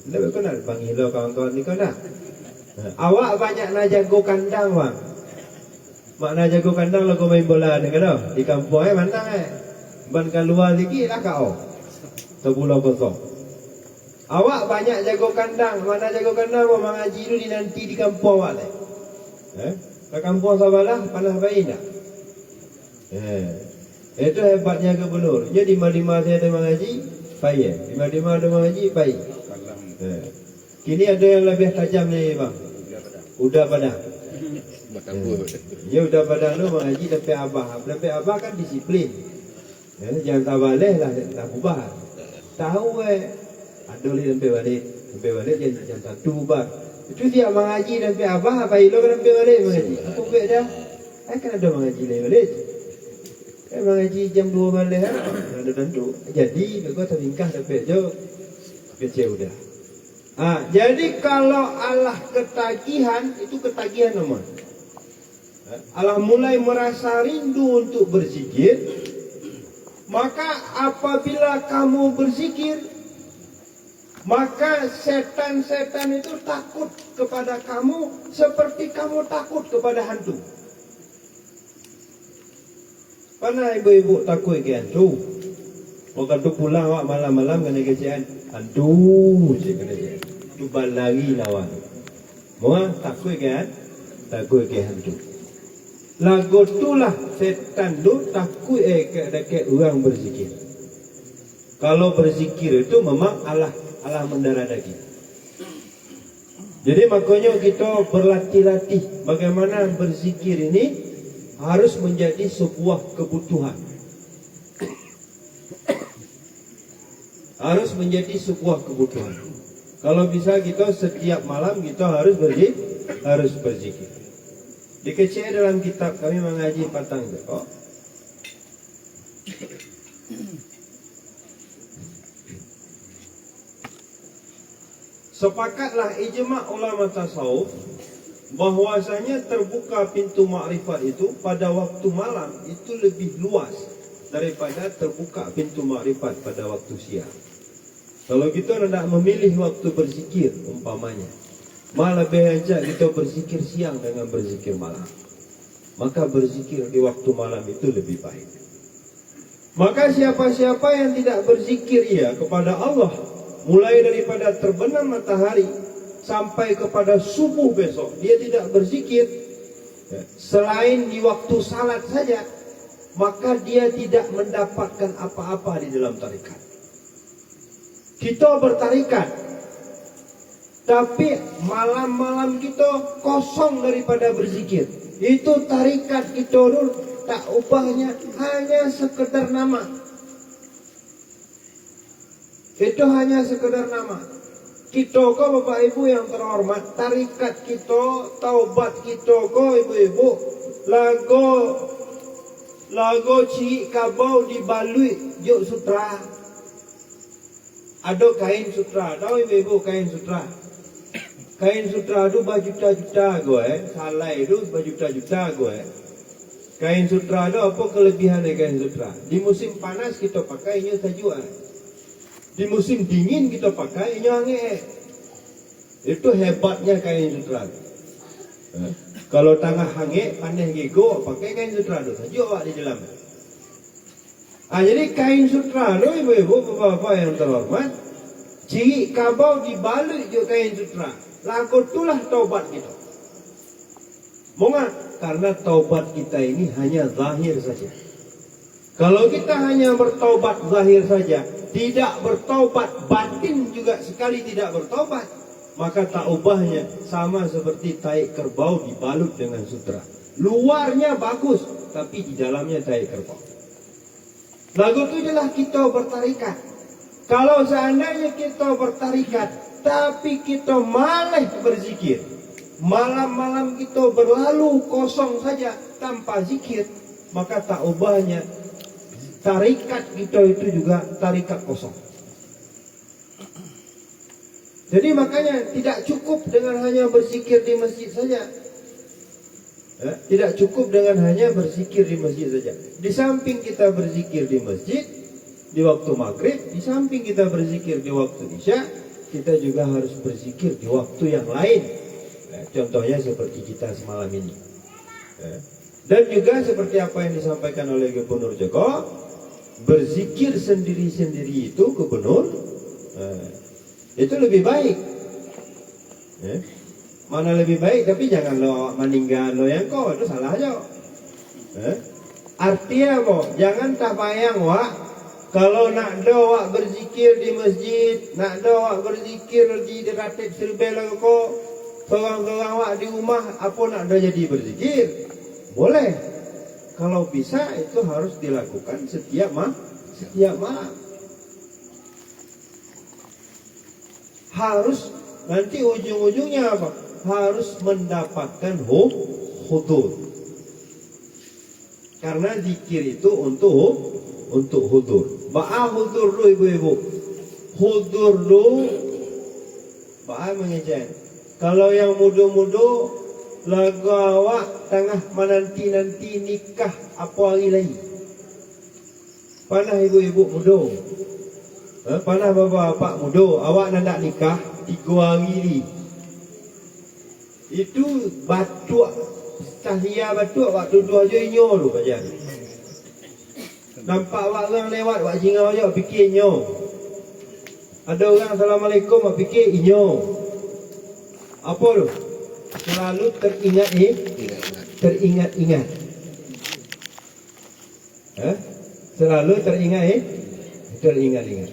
tidak kenal panggil lo kawan-kawan ni kau nak. Awak banyak nak jago kandang bang. Makna jago kandang lo kau main bola ni kan? Di kampung mana ban keluar lagi lah kau. Terbulau kosong. Awak banyak jago kandang. Mana jago kandang mau mengaji dulu nanti di kampung awak ni. Ke kampung Sabalah panas baik tak? Itu hebatnya gubernur. Jadi lima saya ada mengaji, baik. Lima ada mengaji, baik. Kini ada yang lebih tajam ni bang. Udah padang. Ya udah padang tu mengaji tapi abah kan disiplin. Jangan tak balik lah ubah. Tahu ada boleh sampai balik jam 1 ubah. Itu dia mengaji sampai abah apa ilo kan sampai balik mengaji. Aku buat dah. Kan ada mengaji balik. Mengaji jam 2 balik ada tentu. Jadi kau tertingkah sampai jauh kecil udah. Jadi kalau Allah ketagihan, itu ketagihan nomor. Allah mulai merasa rindu untuk berzikir, maka apabila kamu berzikir, maka setan-setan itu takut kepada kamu seperti kamu takut kepada hantu. Pernah ibu-ibu takut ke hantu? Bukan tu pulang awak malam-malam kena kecian hantu je kena kecian. Tu balari lawan. Mua takut kan? Takut ke hantu. Lagu itulah setan tu takut dekat orang berzikir. Kalau berzikir itu memang Allah mendarah daging. Jadi makanya kita berlatih-latih bagaimana berzikir ini harus menjadi sebuah kebutuhan. Harus menjadi sebuah kebutuhan. Kalau bisa kita setiap malam kita harus berzikir. Dikecil dalam kitab kami mengaji Patang Joko. Sepakatlah ijma' ulama tasawuf bahwasanya terbuka pintu makrifat itu pada waktu malam itu lebih luas daripada terbuka pintu makrifat pada waktu siang. Kalau kita hendak memilih waktu berzikir umpamanya, malah lebih ajak kita berzikir siang dengan berzikir malam. Maka berzikir di waktu malam itu lebih baik. Maka siapa-siapa yang tidak berzikir kepada Allah, mulai daripada terbenam matahari sampai kepada subuh besok, dia tidak berzikir selain di waktu salat saja, maka dia tidak mendapatkan apa-apa di dalam tarikat. Kita bertarikat, tapi malam-malam kita kosong daripada berzikir. Itu tarikat kita dulu tak ubahnya hanya sekedar nama. Itu hanya sekedar nama. Kita kok Bapak Ibu yang terhormat, tarikat kita, taubat kita kok ibu-ibu, lago cik kabau dibalui juk sutra. Ada kain sutra, tahu ibu-ibu kain sutra? Kain sutra itu berjuta-juta gue, salai itu berjuta-juta gue. Kain sutra itu apa kelebihan dari kain sutra? Di musim panas kita pakainya tajua. Di musim dingin kita pakainya ange. Itu hebatnya kain sutra. Kalau tengah hange, panas gego, pakai kain sutra itu tajua di dalam. Jadi kain sutra itu ibu-ibu, bapak-bapak yang terhormat, ciri kabau dibalik juga kain sutra. Laku itulah taubat kita. Mengapa? Karena taubat kita ini hanya zahir saja. Kalau kita hanya bertaubat zahir saja, tidak bertaubat batin juga sekali tidak bertaubat, maka taubahnya sama seperti tai kerbau dibalut dengan sutra. Luarnya bagus, tapi di dalamnya tai kerbau. Lagu itu adalah kita bertarikat. Kalau seandainya kita bertarikat, tapi kita malah berzikir, malam-malam kita berlalu kosong saja tanpa zikir, maka taubahnya tarikat kita itu juga tarikat kosong. Jadi makanya tidak cukup dengan hanya berzikir di masjid saja. Tidak cukup dengan hanya berzikir di masjid saja. Di samping kita berzikir di masjid di waktu maghrib, di samping kita berzikir di waktu isya, kita juga harus berzikir di waktu yang lain. Contohnya seperti kita semalam ini. Dan juga seperti apa yang disampaikan oleh Gubernur Joko, berzikir sendiri-sendiri itu Gubernur, itu lebih baik. Mana lebih baik, tapi jangan lo meninggal lo yang kau, itu salah aja. Artinya apa? Jangan tak bayang wak. Kalau nak doa berzikir di masjid, nak doa berzikir di dekat serbel kau, seorang-seorang wak di rumah, apa nak doa jadi berzikir? Boleh. Kalau bisa itu harus dilakukan setiap malam. Harus nanti ujung-ujungnya apa? Harus mendapatkan hudur. Karena zikir itu untuk hudur. Ba'a hudur dulu ibu-ibu. Hudur dulu. Ba'a mengejen. Kalau yang muda-muda, lagu awak tengah menanti-nanti nikah apa hari lagi. Panah ibu-ibu muda. Panah bapak-bapak muda. Awak nak nikah 3 hari ni. Itu batuk. Cahaya batuk waktu 2 je inyo tu kajian. Nampak orang lewat wak jingau je fikir inyo. Ada orang assalamualaikum wak fikir inyo. Apa tu? Selalu teringat-ingat. Selalu teringat-ingat.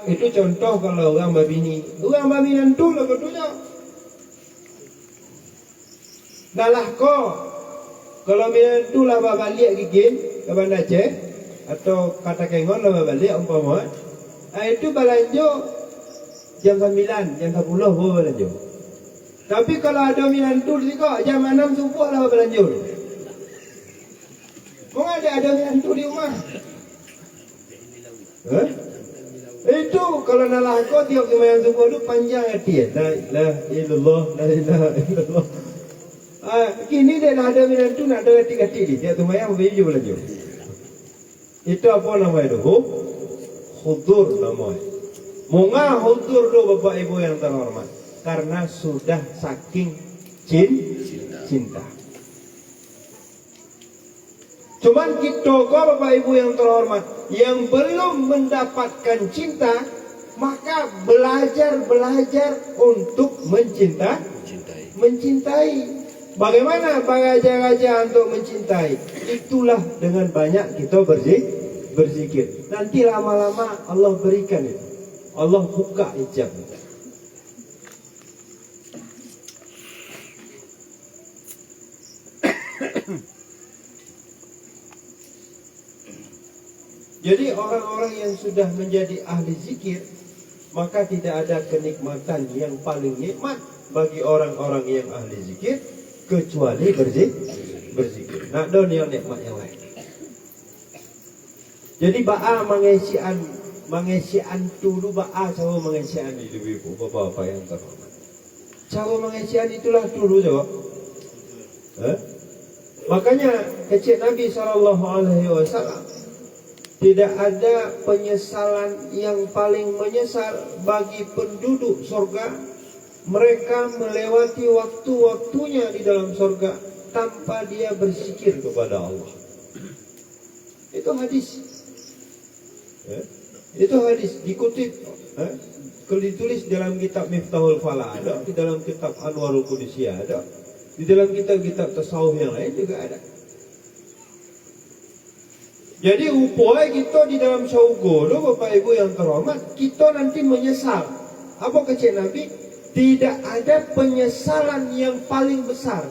Itu contoh kalau orang babini. Orang babini tu lah betulnya. Dalah ko. Kalau minat tu lah balik gigin ke Bandar Aceh atau kata kengon lah balik umpama. Itu belanja jam 9, jam 10 baru belanja. Tapi kalau ada minat tu juga jam 6 subuh lah belanja. Mungkin ada minat tu di rumah. Itu kalau nalah ko tiap sembahyang subuh tu panjang hati. La ilaha illallah, la ilaha illallah. Kini dia nak ada minat tu nak ada hati-hati ni. Dia sembahyang baju belanja. Itu apa nama itu? Hudur namanya. Mungkin hudur tu bapak ibu yang terhormat. Karena sudah saking cinta. Cuman kita kok bapak ibu yang terhormat, yang belum mendapatkan cinta, maka belajar untuk mencintai. Bagaimana belajar untuk mencintai? Itulah dengan banyak kita berzikir. Nanti lama-lama Allah berikan itu. Allah buka hijab. Jadi orang-orang yang sudah menjadi ahli zikir, maka tidak ada kenikmatan yang paling nikmat bagi orang-orang yang ahli zikir kecuali berzikir. Nak ada yang nikmat yang lain. Jadi ba'a mengesian dulu ba'a sama mengesian ibu-ibu bapak-bapak yang terhormat. Cara mengesian itulah dulu jawab. Makanya kecil Nabi SAW tidak ada penyesalan yang paling menyesal bagi penduduk surga. Mereka melewati waktu-waktunya di dalam surga tanpa dia berzikir kepada Allah. Itu hadis. Itu hadis dikutip, ditulis dalam kitab Miftahul Falah ada, di dalam kitab Anwarul Qudusiyah ada, di dalam kitab-kitab tasawuf yang lain juga ada. Jadi upaya kita di dalam syurga, Bapak Ibu yang terhormat, kita nanti menyesal. Apa kecil Nabi? Tidak ada penyesalan yang paling besar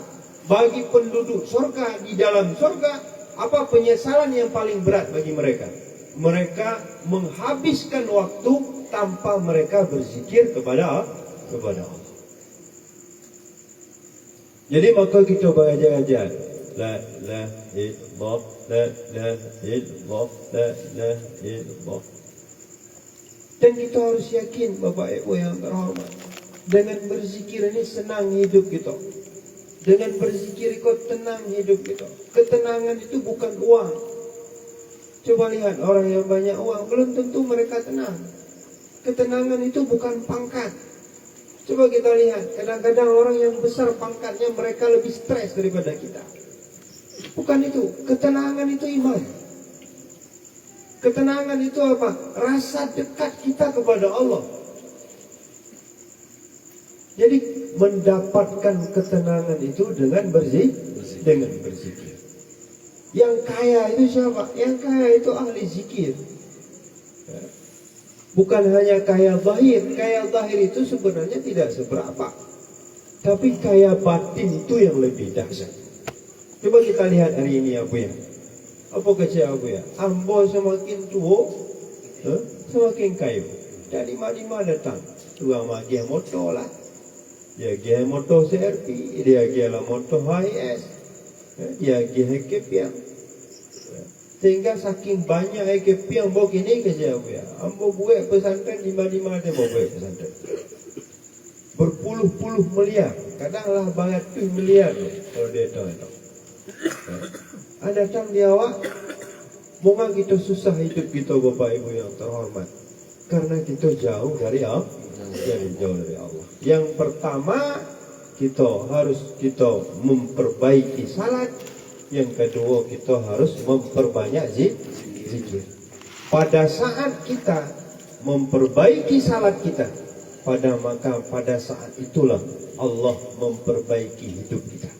bagi penduduk surga di dalam surga. Apa penyesalan yang paling berat bagi mereka? Mereka menghabiskan waktu tanpa mereka berzikir kepada Allah. Jadi maka kita belajar la ilallah, la ilallah, la ilallah. Dan kita harus yakin Bapak Ibu yang terhormat, dengan berzikir ini senang hidup kita. Dengan berzikir ikut tenang hidup kita. Ketenangan itu bukan uang. Coba lihat orang yang banyak uang, belum tentu mereka tenang. Ketenangan itu bukan pangkat. Coba kita lihat, kadang-kadang orang yang besar pangkatnya mereka lebih stres daripada kita. Bukan itu, ketenangan itu iman. Ketenangan itu apa? Rasa dekat kita kepada Allah. Jadi mendapatkan ketenangan itu dengan berzikir. Yang kaya itu siapa? Yang kaya itu ahli zikir. Bukan hanya kaya zahir. Kaya zahir itu sebenarnya tidak seberapa. Tapi kaya batin itu yang lebih dahsyat. Coba kita lihat hari ini Abu ya. Apa kecil Abu ya? Ambo semakin tua, semakin kaya. Dari mana datang? Dua magia motor lah. Dia gaya motor CRV, dia gaya motor HS, dia gaya kepiang. Sehingga saking banyak kepiang bawa gini ke jauh ya. Ambo buat pesantren di mana dia bawa buat pesantren. Berpuluh-puluh miliar, kadanglah beratus miliar kalau dia tahu. Ada datang dia awak, bunga kita susah hidup kita Bapak Ibu yang terhormat, karena kita jauh dari Allah. Jauh dari Allah. Yang pertama kita harus memperbaiki salat. Yang kedua kita harus memperbanyak zikir. Pada saat kita memperbaiki salat kita, pada saat itulah Allah memperbaiki hidup kita.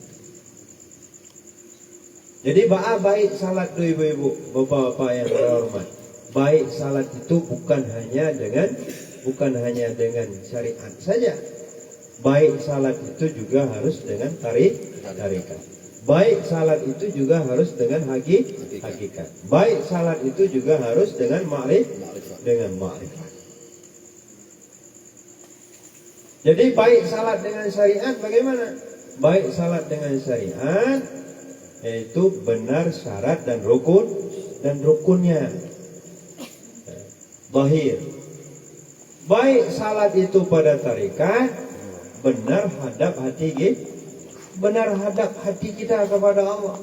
Jadi baik salat tu ibu-ibu, bapak-bapak yang terhormat. Baik salat itu bukan hanya dengan syariat saja. Baik salat itu juga harus dengan tarikat. Baik salat itu juga harus dengan hakikat. Baik salat itu juga harus dengan ma'rifat. Jadi baik salat dengan syariat bagaimana? Baik salat dengan syariat yaitu benar syarat dan rukunnya. Zahir. Baik salat itu pada tarikat, benar hadap hati kita kepada Allah.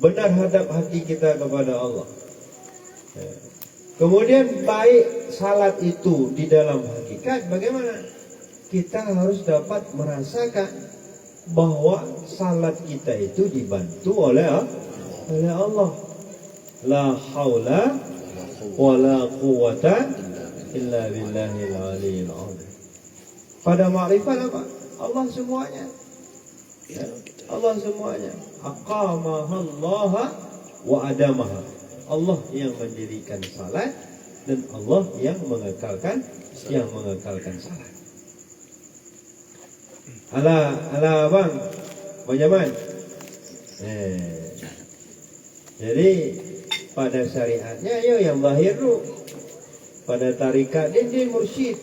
Benar hadap hati kita kepada Allah. Kemudian baik salat itu di dalam hakikat bagaimana? Kita harus dapat merasakan bahwa salat kita itu dibantu oleh Allah. La haula wala quwwata illa billahil aliyil azim. Pada ma'rifat apa? Allah semuanya. Allah semuanya. Aqamahallaha wa adamaha. Allah yang mendirikan salat dan Allah yang mengekalkan salat. Ala bang, Banyaman. Jadi pada syariatnya yang zahir tu, pada tarikat dia mursyid.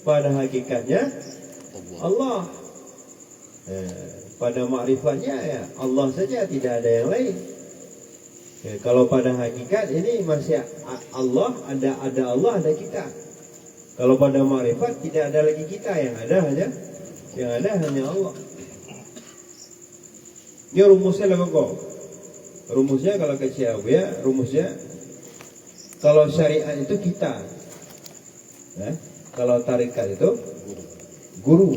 Pada hakikatnya Allah. Pada makrifatnya ya Allah saja, tidak ada yang lain. Kalau pada hakikat ini masih Allah, ada Allah, ada kita. Kalau pada makrifat tidak ada lagi kita, yang ada hanya Allah. Ini rumusnya lah kok. Rumusnya kalau kecil ya, rumusnya kalau syariat itu kita, kalau tarikat itu guru.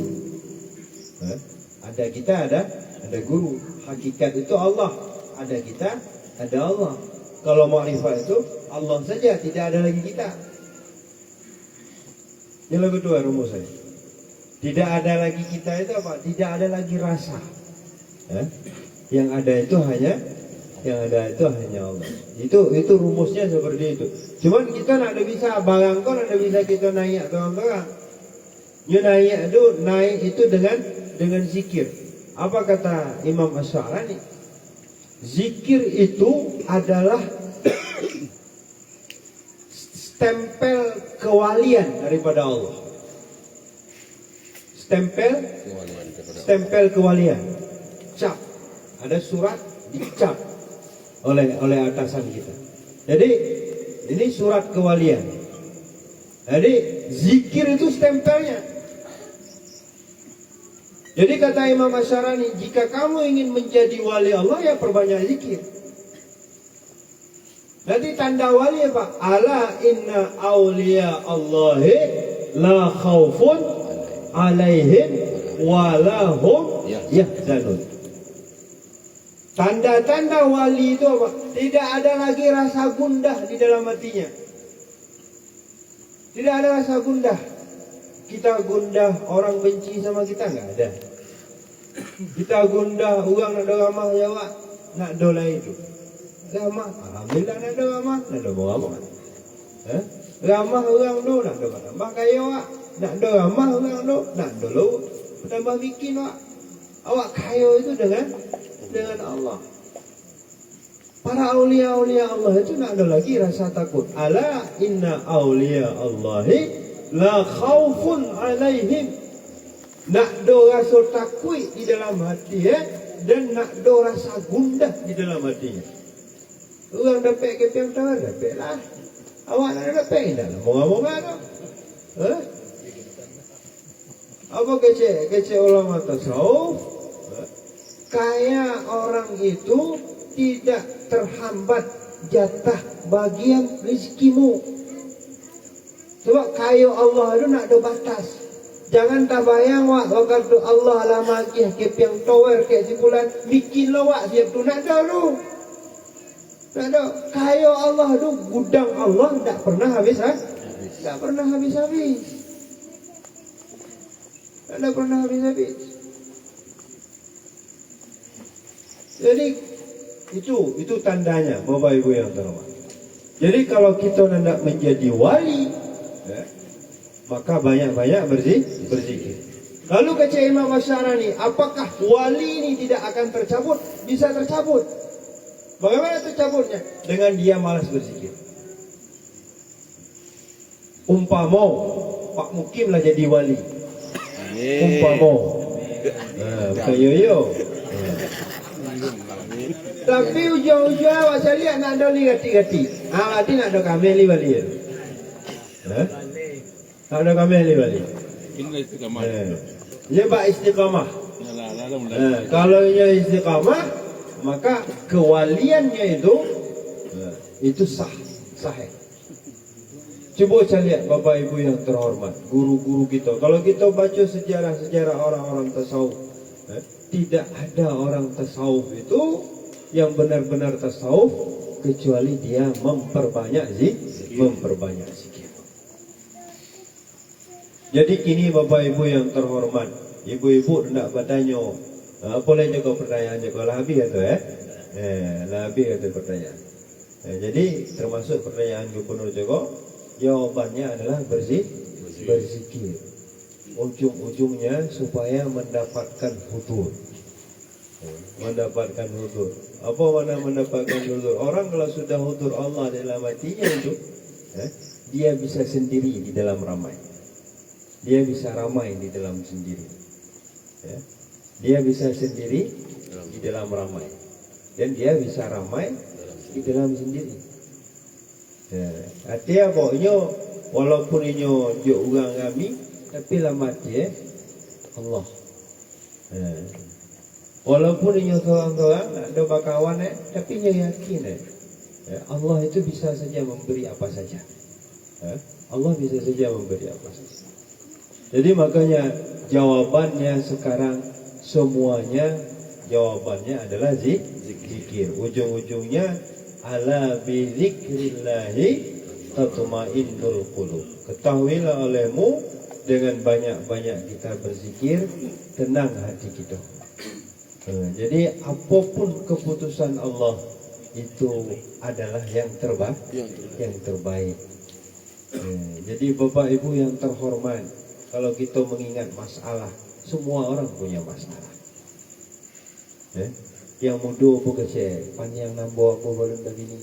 Ada kita, ada guru. Hakikat itu Allah, ada kita, ada Allah. Kalau makrifat itu Allah saja, tidak ada lagi kita. Ini yang kedua rumusnya. Tidak ada lagi kita itu apa? Tidak ada lagi rasa. Yang ada itu hanya Allah. Itu rumusnya seperti itu. Cuman kita nak ada bisa barangkon, ada bisa kita naik orang-orang. Naik itu dengan zikir. Apa kata Imam Asy'arani? Zikir itu adalah stempel kewalian daripada Allah. Stempel kewalian. Cap. Ada surat dicap oleh atasan kita. Jadi ini surat kewalian. Jadi zikir itu stempelnya. Jadi kata Imam Asy'arani, jika kamu ingin menjadi wali Allah, ya perbanyak zikir. Nanti tanda wali apa? Ala inna awliya Allahi la khawfun alaihim wa lahum yahzanun. Tanda-tanda wali itu apa? Tidak ada lagi rasa gundah di dalam hatinya. Tidak ada rasa gundah. Kita gundah orang benci sama kita, nggak ada. Kita gundah orang nak ramah jawab, nak dola itu. Ramah, alhamdulillah nak ramah, nak ramah. Ramah orang tu nak tambah kaya awak, nak ramah orang tu nak dulu tambah bikin awak. Awak kaya itu dengan Allah. Para aulia-aulia Allah itu nak ada lagi rasa takut. Ala inna aulia Allahi la khawfun alaihim. Nak do rasa takut di dalam hati dan nak do rasa gundah di dalam hatinya. Orang dapat kepiang tawar, dapat lah. Awak nak dapat, tidak lah. Moga-moga tu. Apa kecil ulama tasawuf? Kaya orang itu tidak terhambat jatah bagian rezekimu. Sebab kaya Allah itu nak ada batas. Jangan tak bayang wak waktu Allah lama kih kepiang tower ke simpulan bikin lawak siap tu nak ada lu. Nak ada kaya Allah tu gudang Allah tak pernah habis tak pernah habis-habis. Tak pernah habis-habis. Jadi itu tandanya Bapak Ibu yang terhormat. Jadi kalau kita hendak menjadi wali, maka banyak-banyak berzikir. Lalu kata Imam Asy'arani, apakah wali ini tidak akan tercabut? Bisa tercabut. Bagaimana tercabutnya? Dengan dia malas berzikir. Umpama Pak Mukim lah jadi wali. Umpama. Bukan yo-yo. Tapi ujung-ujung awak saya lihat nak ada li gati-gati. Berarti nak ada kamel li wali. Nak ada kamel li wali. Ini istiqamah. Dia bak istiqamah. Kalau dia istiqamah, maka kewaliannya itu sahih. Coba saya lihat Bapak Ibu yang terhormat, guru-guru kita. Kalau kita baca sejarah-sejarah orang-orang tasawuf, tidak ada orang tasawuf itu yang benar-benar tasawuf kecuali dia memperbanyak zikir. Jadi kini Bapak Ibu yang terhormat, ibu-ibu hendak bertanya, boleh juga pertanyaan juga lah habis itu lah habis itu pertanyaan. Jadi termasuk pertanyaan Gubernur juga, jawabannya adalah berzikir. Ujung-ujungnya supaya mendapatkan hudur. Apa makna mendapatkan hudur? Orang kalau sudah hudur Allah dalam hatinya itu, dia bisa sendiri di dalam ramai. Dia bisa ramai di dalam sendiri. Dia bisa sendiri di dalam ramai. Dan dia bisa ramai di dalam sendiri. Artinya pokoknya walaupun inyo juk orang kami, tapi lah mati Allah. Walaupun inyo seorang-seorang ada bakawan tapi inyo yakin Allah itu bisa saja memberi apa saja. Allah bisa saja memberi apa saja. Jadi makanya jawabannya sekarang semuanya jawabannya adalah zikir. Ujung-ujungnya ala bi zikrillahi tatmainnul qulub. Ketahuilah olehmu dengan banyak-banyak kita berzikir, tenang hati kita. Jadi apapun keputusan Allah itu adalah yang terbaik. Jadi Bapak Ibu yang terhormat, kalau kita mengingat masalah, semua orang punya masalah. Yang muda apa kecil, panjang nambah apa belum begini.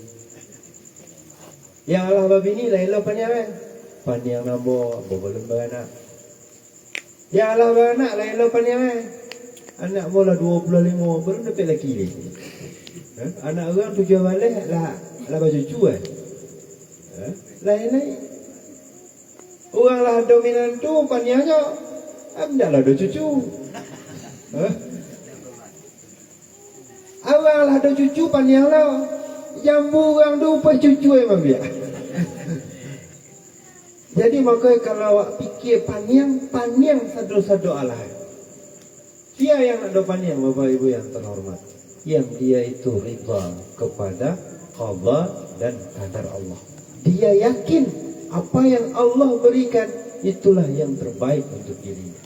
Yang Allah babini lain lo panjang panjang nambah apa belum beranak. Yang Allah beranak lain lo panjang anak bola 25 belum dapat laki ni. Anak orang 7 balik lah baju cuan. Lain-lain. Orang lah dominan tu panjangnya. Amdalah ada cucu. Orang lah ada cucu panjang lah. Jambu orang tu pas cucu memang biar. Jadi makanya kalau awak fikir panjang sadu-sadu Allah. Dia yang ada panjang Bapak Ibu yang terhormat. Yang dia itu rida kepada qada dan qadar Allah. Dia yakin apa yang Allah berikan itulah yang terbaik untuk dirinya.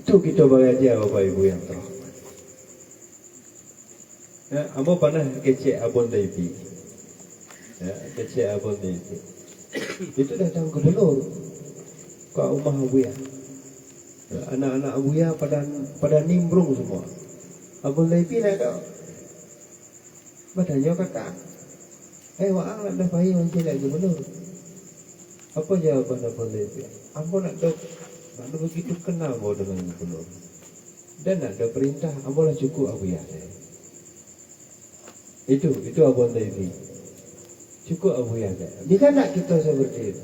Itu kita belajar Bapak Ibu yang terhormat. Amo pernah kecek abon Daipi. Kecek abon Daipi. Itu datang ke Belur ke rumah Abuya. Anak-anak Abuya pada nimbrung semua. Abon Daipi nak kau. Badannya kakak. Wang nak dah payah macam nak ke Belur. Apa jawaban Abon Daipi? Ambo nak ada begitu kenal mau dengan Belur. Dan nak ada perintah, ambo lah cukup Abuya. Itu Abon Daipi. Cukup Abuya. Jika nak kita seperti itu,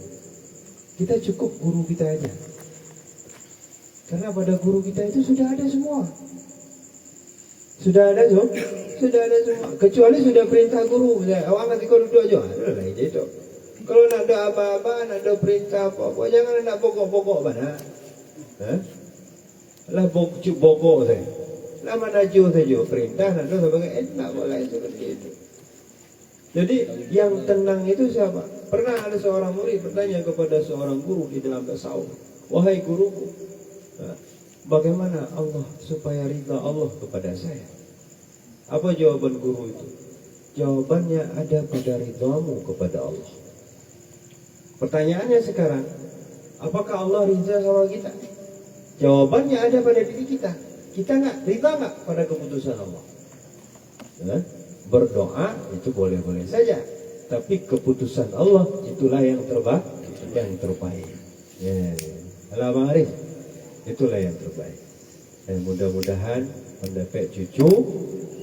kita cukup guru kita aja. Karena pada guru kita itu sudah ada semua. Sudah ada semua. Kecuali sudah perintah guru. Awak nanti kau duduk aja. Adalah itu. Kalau nak ada apa-apa, nak ada perintah apa-apa, jangan nak pokok-pokok mana. Lah pokok saja. Lah manaju saja perintah nak ada sebagai enak boleh seperti itu. Jadi yang tenang itu siapa? Pernah ada seorang murid bertanya kepada seorang guru di dalam tasawuf, wahai guruku, bagaimana Allah supaya ridha Allah kepada saya? Apa jawaban guru itu? Jawabannya ada pada ridhamu kepada Allah. Pertanyaannya sekarang, apakah Allah ridha sama kita? Jawabannya ada pada diri kita. Kita ridha nggak pada keputusan Allah? Berdoa itu boleh-boleh saja, tapi keputusan Allah itulah yang terbaik. Abang Arif, itulah yang terbaik. Dan mudah-mudahan mendapat cucu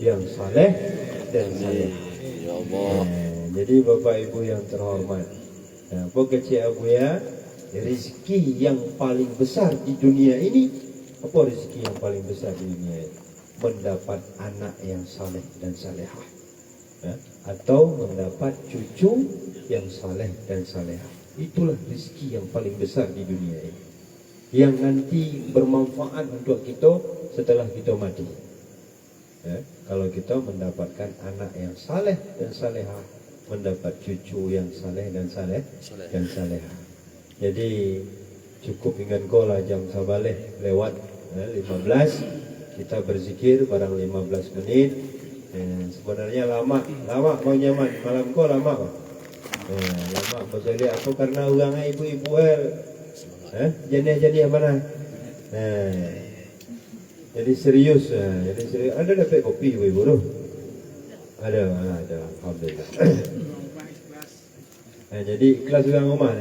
yang saleh dan saleh. Ya Allah. Jadi Bapak Ibu yang terhormat, pokoknya Abuya, rezeki yang paling besar di dunia ini, apa rezeki yang paling besar di dunia ini? Mendapat anak yang saleh dan salehah, atau mendapat cucu yang saleh dan salehah. Itulah rezeki yang paling besar di dunia ini, yang nanti bermanfaat untuk kita setelah kita mati. Kalau kita mendapatkan anak yang saleh dan salehah, mendapat cucu yang saleh dan salehah. Jadi cukup dengan kola jam sabaleh lewat 15. Kita berzikir barang 15 menit. Sebenarnya lama kau nyaman. Malam kau lama kau. Lama pasal apa karena orangnya ibu-ibu jenis mana? Jadi serius. Ada dapat kopi ibu-ibu tu? Ada. Alhamdulillah. Jadi ikhlas orang rumah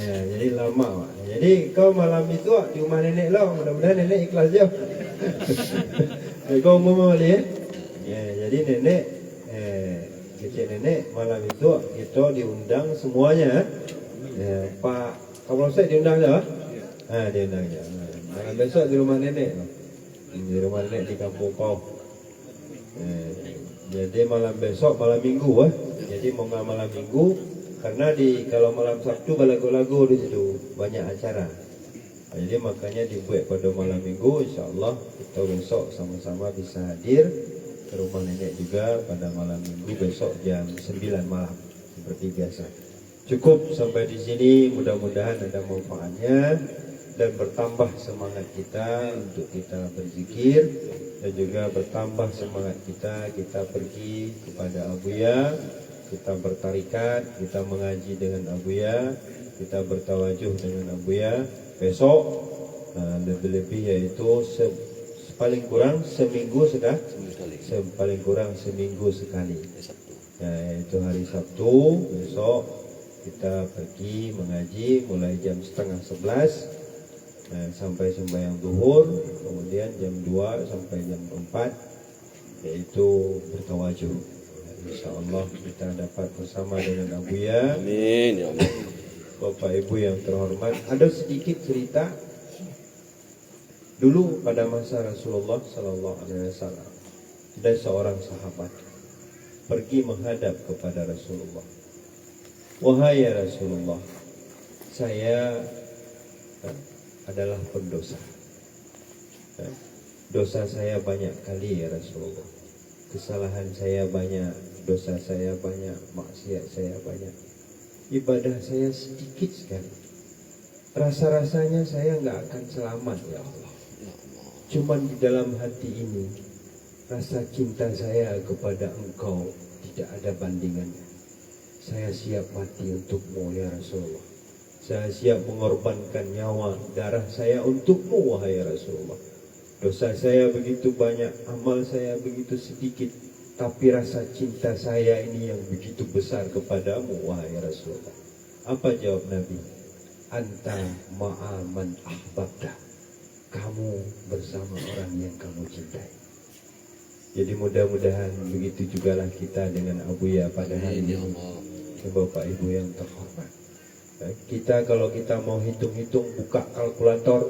jadi lama. Jadi kau malam itu di rumah nenek lo, mudah-mudahan nenek ikhlas je. Kau umum boleh jadi nenek Cik Nenek, malam itu kita diundang semuanya. Pak Kapolsek diundang tak? Diundang ya. Malam besok di rumah nenek. Di rumah nenek di Kampung Pau. Jadi malam besok malam minggu Jadi mau nggak malam minggu karena kalau malam Sabtu lagu-lagu di situ banyak acara. Jadi makanya dibuat pada malam minggu. InsyaAllah kita besok sama-sama bisa hadir ke rumah nenek juga pada malam minggu besok jam 9 malam seperti biasa. Cukup sampai di sini, mudah-mudahan ada manfaatnya dan bertambah semangat kita untuk kita berzikir dan juga bertambah semangat kita pergi kepada Abuya, kita bertarikat, kita mengaji dengan Abuya, kita bertawajuh dengan Abuya. Besok lebih-lebih yaitu paling kurang seminggu paling kurang seminggu sekali. Yaitu hari Sabtu besok kita pergi mengaji mulai jam 10:30 sampai sembahyang zuhur, kemudian jam 2 sampai jam 4 yaitu bertawajuh. InsyaAllah kita dapat bersama dengan Abuya. Amin ya Allah. Bapak Ibu yang terhormat, ada sedikit cerita dulu pada masa Rasulullah Sallallahu Alaihi Wasallam. Ada seorang sahabat pergi menghadap kepada Rasulullah. Wahai ya Rasulullah, saya adalah pendosa. Dosa saya banyak kali ya Rasulullah. Kesalahan saya banyak, dosa saya banyak, maksiat saya banyak. Ibadah saya sedikit sekali. Rasa-rasanya saya nggak akan selamat ya Allah. Cuman di dalam hati ini rasa cinta saya kepada Engkau tidak ada bandingannya. Saya siap mati untukmu ya Rasulullah. Saya siap mengorbankan nyawa, darah saya untukmu wahai Rasulullah. Dosa saya begitu banyak, amal saya begitu sedikit, tapi rasa cinta saya ini yang begitu besar kepadamu wahai Rasulullah. Apa jawab Nabi? Anta ma'aman ahbabta. Kamu bersama orang yang kamu cintai. Jadi mudah-mudahan begitu jugalah kita dengan Abuya pada hari ini. Bapak Ibu yang terhormat, kita kalau kita mau hitung-hitung, buka kalkulator,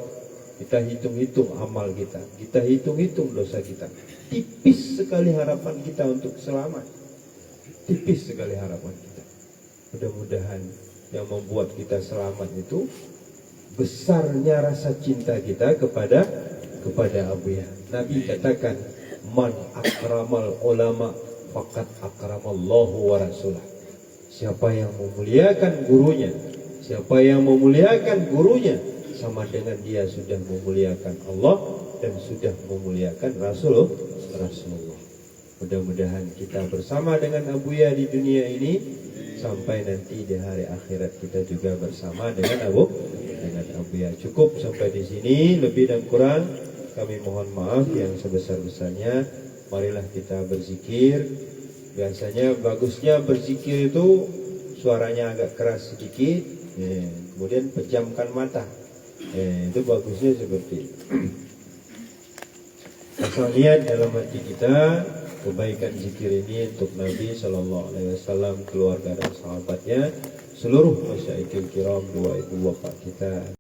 kita hitung-hitung amal kita hitung-hitung dosa kita. Tipis sekali harapan kita untuk selamat. Tipis sekali harapan kita. Mudah-mudahan yang membuat kita selamat itu besarnya rasa cinta kita kepada Abuya. Nabi katakan, man akramal ulama faqad akramallahu wa rasulah. Siapa yang memuliakan gurunya, siapa yang memuliakan gurunya, sama dengan dia sudah memuliakan Allah dan sudah memuliakan Rasulullah. Mudah-mudahan kita bersama dengan Abuya di dunia ini sampai nanti di hari akhirat kita juga bersama dengan Abuya. Cukup sampai di sini, lebih dan kurang kami mohon maaf yang sebesar-besarnya. Marilah kita berzikir. Biasanya bagusnya berzikir itu suaranya agak keras sedikit, kemudian pejamkan mata. Itu bagusnya seperti itu. Asal niat dalam hati kita kebaikan zikir ini untuk Nabi Sallallahu Alaihi Wasallam, keluarga dan sahabatnya, seluruh masyaikhul kiram, doa ibu bapak kita.